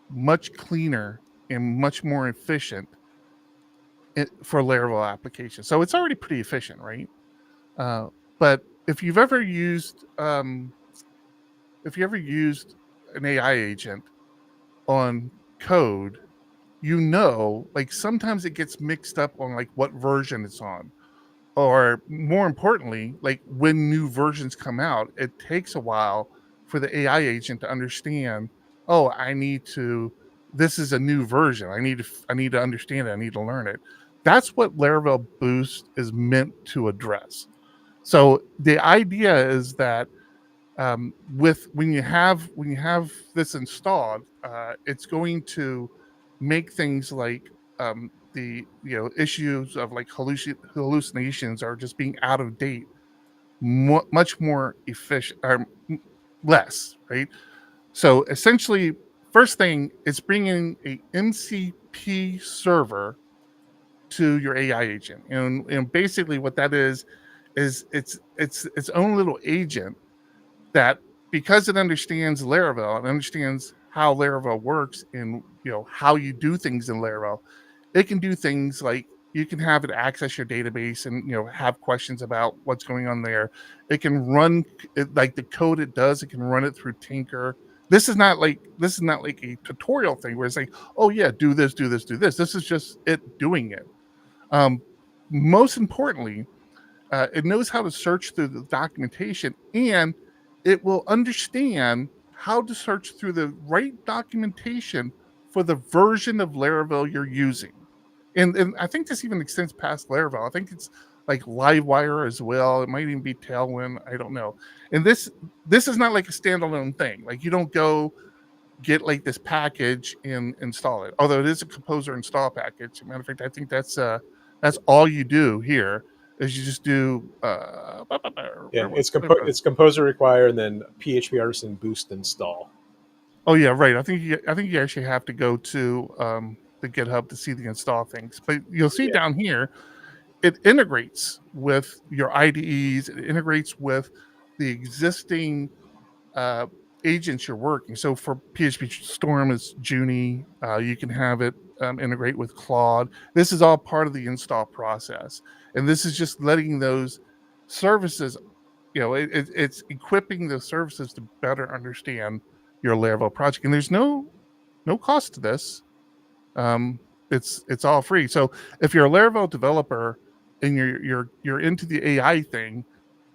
much cleaner and much more efficient for Laravel applications. So it's already pretty efficient, right? But if you've ever used an AI agent on code, you know, like sometimes it gets mixed up on like what version it's on, or more importantly, like when new versions come out, it takes a while for the AI agent to understand, oh, this is a new version. I need to understand it. I need to learn it. That's what Laravel Boost is meant to address. So the idea is that when you have this installed, it's going to make things like the issues of like hallucinations or just being out of date much more efficient or less, right? So essentially, first thing, it's bringing a MCP server to your AI agent, and basically what that is it's its own little agent that, because it understands Laravel and understands how Laravel works and how you do things in Laravel, it can do things like you can have it access your database and have questions about what's going on there. It can run it, like the code it does. It can run it through Tinker. This is not like a tutorial thing where it's like, oh yeah, do this, do this, do this. This is just it doing it. Most importantly, it knows how to search through the documentation, and it will understand how to search through the right documentation for the version of Laravel you're using. And I think this even extends past Laravel. I think it's like Livewire as well. It might even be Tailwind. I don't know. And this is not like a standalone thing. Like you don't go get like this package and install it. Although it is a composer install package. Matter of fact, I think that's all you do here is you just do it's composer require and then PHP Artisan Boost install. Oh yeah, right. I think you actually have to go to the GitHub to see the install things. But you'll see down here, it integrates with your IDEs. It integrates with the existing agents you're working. So for PHP Storm, it's Junie. You can have it integrate with Claude. This is all part of the install process. And this is just letting those services, it's equipping those services to better understand your Laravel project. And there's no cost to this. It's all free. So if you're a Laravel developer and you're into the AI thing,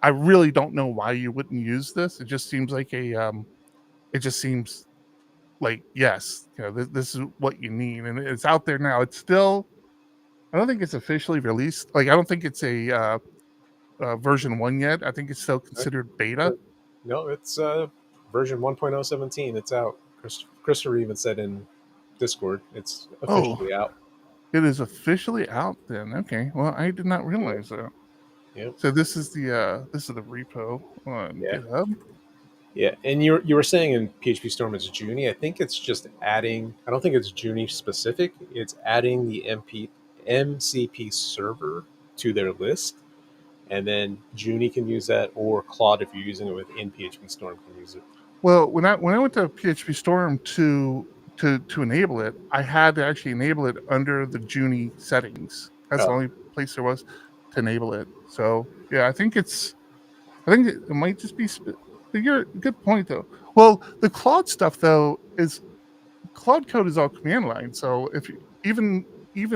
I really don't know why you wouldn't use this. It just seems like yes, this is what you need, and it's out there now. It's still, I don't think it's officially released. Like I don't think it's a version 1 yet. I think it's still considered beta. No, it's version 1.017. It's out. Christopher even said in Discord it's officially out. It is officially out then. Okay. Well, I did not realize that. Yep. So this is the repo on GitHub. Yeah, and you were saying in PHP Storm it's Junie. I think it's just adding. I don't think it's Junie specific. It's adding the MCP server to their list. and then Junie can use that, or Claude, if you're using it within PHP Storm, can use it. Well, when I went to PHP Storm to enable it, I had to actually enable it under the Junie settings. That's the only place there was to enable it. So yeah, I think it might just be. You're good point though. Well, the Claude stuff though is Claude code is all command line. So if even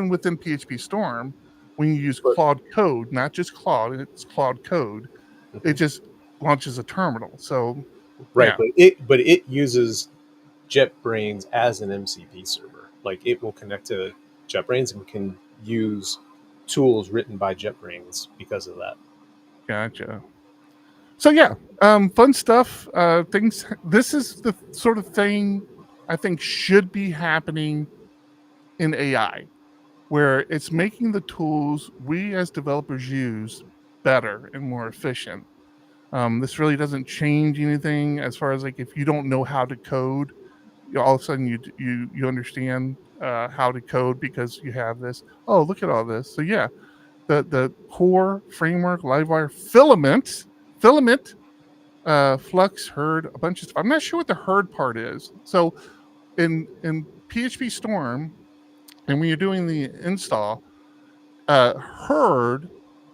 within PHP Storm, when you use Claude code, not just Claude, it's Claude code, it just launches a terminal. So right, yeah. but it uses JetBrains as an MCP server. Like it will connect to JetBrains and can use tools written by JetBrains because of that. Gotcha. So yeah, fun stuff. Things. This is the sort of thing I think should be happening in AI, where it's making the tools we as developers use better and more efficient. This really doesn't change anything as far as like if you don't know how to code, all of a sudden you understand how to code because you have this. Oh, look at all this. So yeah, the core framework, Livewire, Filament, Flux, Herd, a bunch of stuff. I'm not sure what the Herd part is. So in PHP Storm, and when you're doing the install, Herd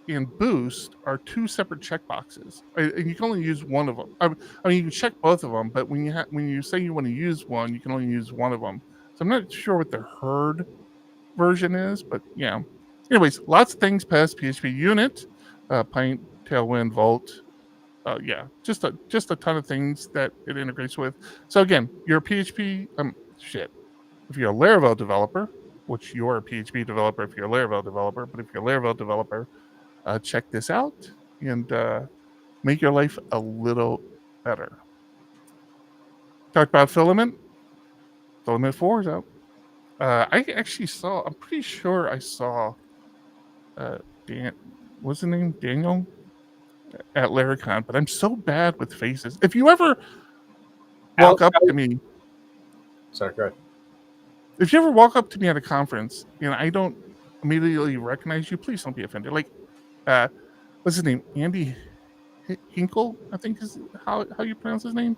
and Boost are two separate checkboxes, and you can only use one of them. I mean, you can check both of them, but when you say you want to use one, you can only use one of them. So I'm not sure what the Herd version is, but yeah. Anyways, lots of things past PHP Unit, Pint, Tailwind, Volt. Yeah, just a ton of things that it integrates with. So again, you're a PHP if you're a Laravel developer, which you're a PHP developer if you're a Laravel developer, but if you're a Laravel developer, check this out and make your life a little better. Talked about Filament. Filament 4 is out. I'm pretty sure I saw what's his name? Daniel at Laracon, but I'm so bad with faces. If you ever walk up to me, sorry, go ahead. If you ever walk up to me at a conference and I don't immediately recognize you, please don't be offended. Like, what's his name? Andy Hinkle, I think is how you pronounce his name.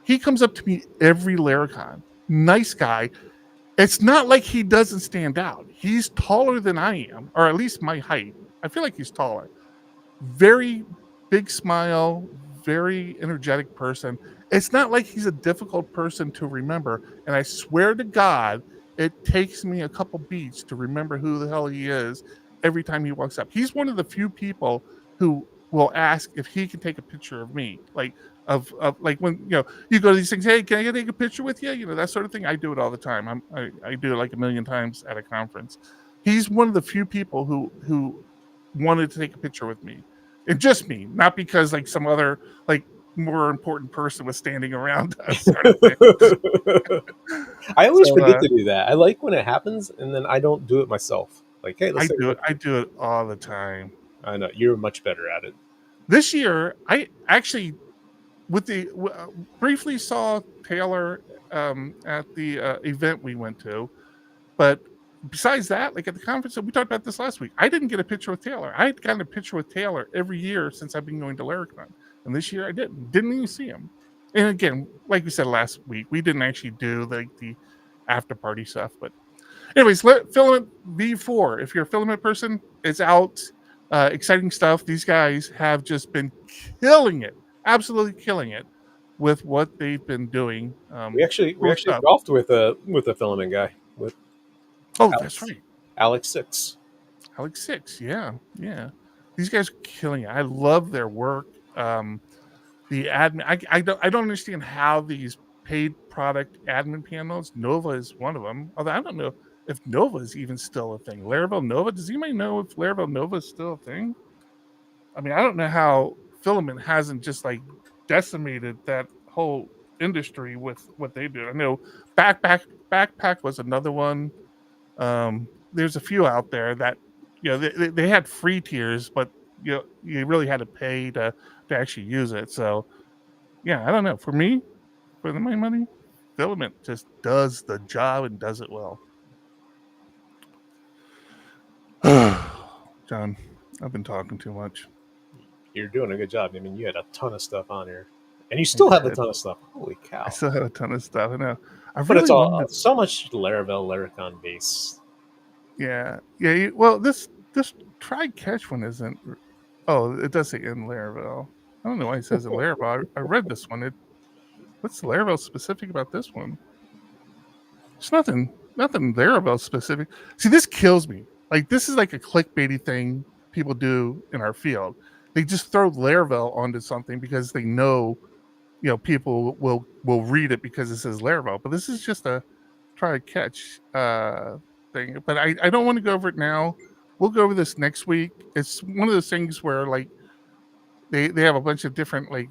He comes up to me every Laracon. Nice guy. It's not like he doesn't stand out. He's taller than I am, or at least my height. I feel like he's taller. Very big smile, very energetic person. It's not like he's a difficult person to remember. And I swear to God, it takes me a couple beats to remember who the hell he is every time he walks up. He's one of the few people who will ask if he can take a picture of me. Like of like when you go to these things, hey, can I take a picture with you? That sort of thing. I do it all the time. I do it like a million times at a conference. He's one of the few people who wanted to take a picture with me. And just me, not because like some other like more important person was standing around us. Sort of I always forget to do that. I like when it happens, and then I don't do it myself. Like, hey, let's do it. I do it all the time. I know you're much better at it. This year, I actually briefly saw Taylor at the event we went to, but besides that, like at the conference, we talked about this last week, I didn't get a picture with Taylor. I had gotten a picture with Taylor every year since I've been going to Laracon. And this year I didn't even see him. And again, like we said last week, we didn't actually do like the after party stuff. But anyways, Filament V4. If you're a Filament person, it's out. Exciting stuff. These guys have just been killing it. Absolutely killing it with what they've been doing. We actually golfed with a Filament guy. That's right. Alex 6, yeah. These guys are killing it. I love their work. The admin, I don't understand how these paid product admin panels. Nova is one of them. Although I don't know if Nova is even still a thing. Laravel Nova. Does anybody know if Laravel Nova is still a thing? I mean, I don't know how Filament hasn't just like decimated that whole industry with what they do. I know Backpack was another one. There's a few out there that they had free tiers, but you really had to pay to actually use it. So yeah, I don't know. For me, for my money, Filament just does the job and does it well. John, I've been talking too much. You're doing a good job. I mean, you had a ton of stuff on here, and you still have a did. ton of stuff. Holy cow! I still have a ton of stuff. I know. I But it's really all wanted. so much Laravel, Laracon base. Yeah. Well, this try catch one isn't. Oh, it does say in Laravel. I don't know why it says in Laravel. I read this one. What's Laravel specific about this one? There's nothing Laravel specific. See, this kills me. Like, this is like a clickbaity thing people do in our field. They just throw Laravel onto something because they know, people will read it because it says Laravel. But this is just a try to catch thing. But I don't want to go over it now. We'll go over this next week. It's one of those things where, like, they have a bunch of different, like,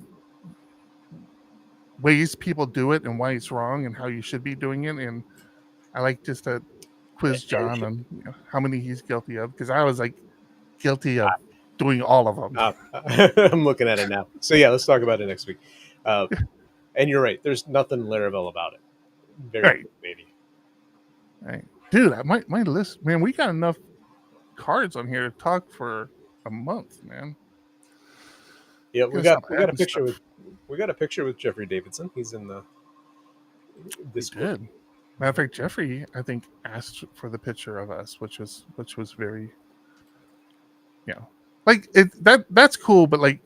ways people do it and why it's wrong and how you should be doing it. And I like just to quiz John on how many he's guilty of, because I was like guilty of doing all of them. I'm looking at it now. So yeah, let's talk about it next week. And you're right. There's nothing Laravel about it. Very Right. good, baby. Right. Dude, my list, man, we got enough cards on here to talk for a month, man. Yeah, we got a picture with Jeffrey Davidson. He's in the Discord. Good. Matter of fact, Jeffrey, I think, asked for the picture of us, which was very, like that's cool. But like,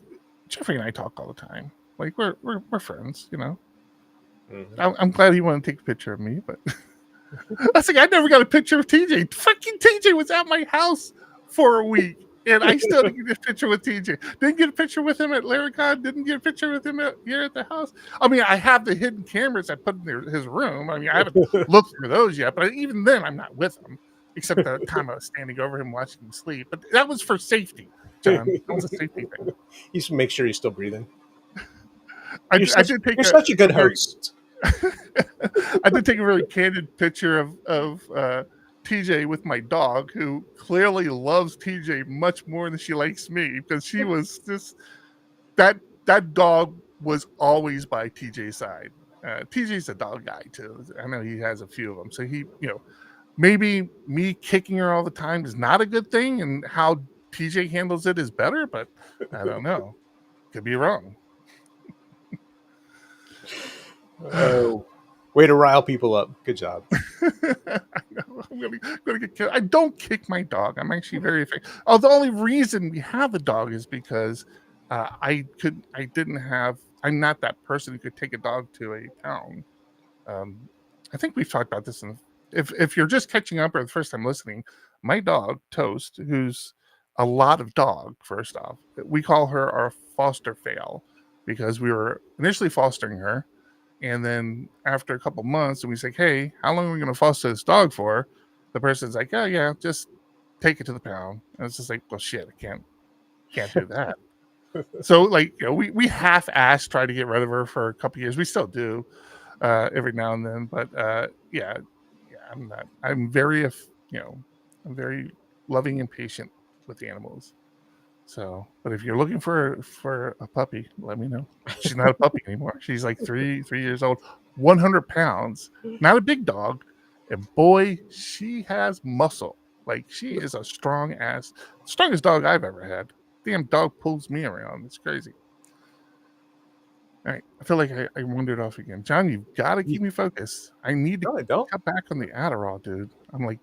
Jeffrey and I talk all the time. Like, we're friends, Mm-hmm. I'm glad he wanted to take a picture of me, but I was like, I never got a picture of TJ. Fucking TJ was at my house for a week, and I still didn't get a picture with TJ. Didn't get a picture with him at Laracon. Didn't get a picture with him here at the house. I mean, I have the hidden cameras I put in his room. I mean, I haven't looked through those yet, but even then, I'm not with him, except the time I was standing over him watching him sleep. But that was for safety, John. That was a safety thing. You should make sure he's still breathing. You're such a good host. I did take a really candid picture of TJ with my dog, who clearly loves TJ much more than she likes me, because she was just that dog was always by TJ's side. TJ's a dog guy too. I know he has a few of them, so he, maybe me kicking her all the time is not a good thing, and how TJ handles it is better, but I don't know. Could be wrong. Oh, way to rile people up. Good job. I know. I'm gonna get killed. I don't kick my dog. I'm actually very effective. Oh, the only reason we have a dog is because I'm not that person who could take a dog to a pound. I think we've talked about this. If you're just catching up or the first time listening, my dog Toast, who's a lot of dog. First off, we call her our foster fail, because we were initially fostering her. And then after a couple months, and we say, hey, how long are we going to foster this dog for? The person's like, oh, yeah, just take it to the pound. And it's just like, well, shit, I can't do that. So, like, we half-assed try to get rid of her for a couple years. We still do every now and then. But, I'm very, I'm very loving and patient with the animals. So, but if you're looking for a puppy, let me know. She's not a puppy anymore. She's like 3 years old, 100 pounds, not a big dog. And boy, she has muscle. Like, she is a strongest dog I've ever had. Damn dog pulls me around. It's crazy. All right. I feel like I wandered off again. John, you've got to keep me focused. I need to cut back on the Adderall, dude. I'm like,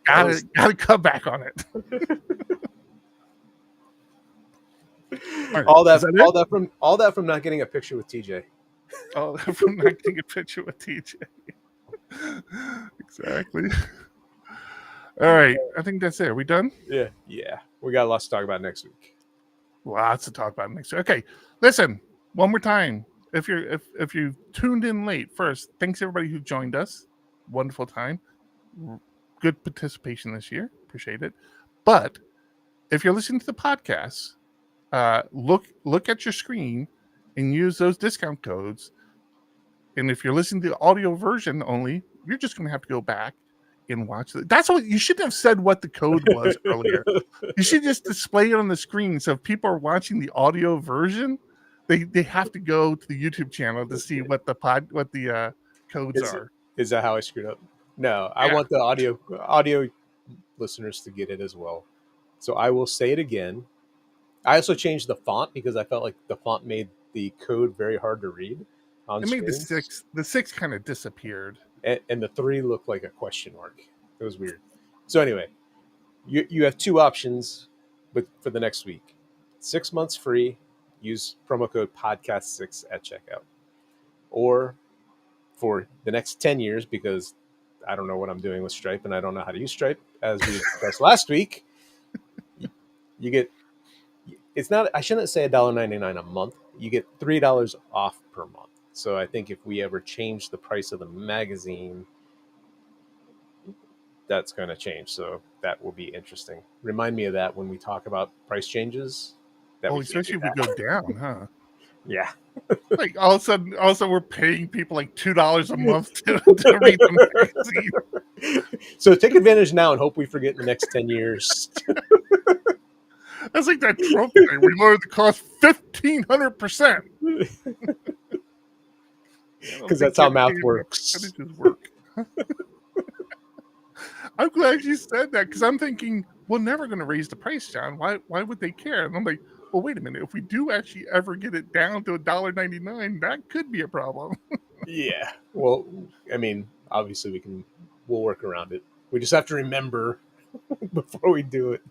I gotta cut back on it. Right. All that from not getting a picture with TJ. All that from not getting a picture with TJ. Exactly. All right. I think that's it. Are we done? Yeah. We got lots to talk about next week. Lots to talk about next week. Okay. Listen, one more time. If you tuned in late, first, thanks everybody who joined us. Wonderful time. Good participation this year. Appreciate it. But if you're listening to the podcast, look at your screen and use those discount codes. And if you're listening to the audio version only, you're just going to have to go back and watch it. That's what you shouldn't have said what the code was earlier. You should just display it on the screen. So if people are watching the audio version, they have to go to the YouTube channel to see what the codes are. Is that how I screwed up? No, I want the audio listeners to get it as well. So I will say it again. I also changed the font because I felt like the font made the code very hard to read on It made screens. the 6 kind of disappeared. And the 3 looked like a question mark. It was weird. So anyway, you have 2 options for the next week. 6 months free. Use promo code podcast6 at checkout. Or for the next 10 years, because I don't know what I'm doing with Stripe and I don't know how to use Stripe, as we discussed last week, you get, it's not, I shouldn't say $1.99 a month. You get $3 off per month. So I think if we ever change the price of the magazine, that's going to change. So that will be interesting. Remind me of that when we talk about price changes. Especially if we go down, huh? Yeah. Like all of a sudden we're paying people like $2 a month to read the magazine. So take advantage now and hope we forget in the next 10 years. That's like that Trump thing. We lowered the cost 1,500%. Because that's how math works. I'm glad you said that, because I'm thinking we're never going to raise the price, John. Why would they care? And I'm like, well, wait a minute. If we do actually ever get it down to $1.99, that could be a problem. Yeah. Well, I mean, obviously we'll work around it. We just have to remember before we do it.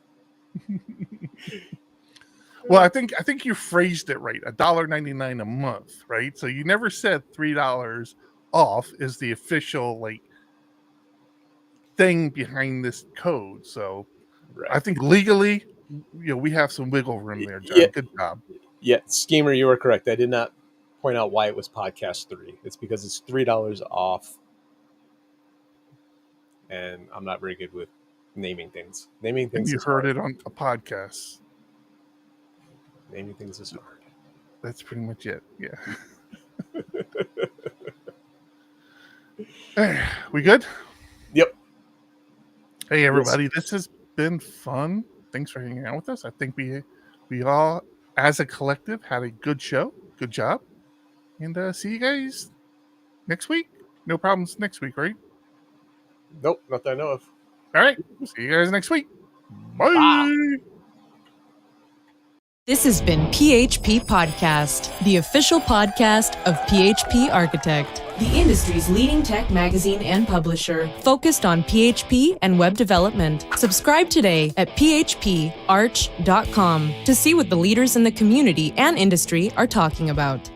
Well, I think you phrased it right. $1.99 a month, right? So you never said $3 off is the official like thing behind this code. So right. I think legally, we have some wiggle room there, John. Yeah. Good job. Yeah, Schemer, you were correct. I did not point out why it was podcast 3. It's because it's $3 off. And I'm not very good with naming things. Naming things. You heard it on a podcast. Naming things is hard. That's pretty much it. Yeah. We good? Yep. Hey, everybody. This has been fun. Thanks for hanging out with us. I think we all, as a collective, had a good show. Good job. And see you guys next week. No problems next week, right? Nope, not that I know of. All right. See you guys next week. Bye. Bye. This has been PHP Podcast, the official podcast of PHP Architect, the industry's leading tech magazine and publisher, focused on PHP and web development. Subscribe today at phparch.com to see what the leaders in the community and industry are talking about.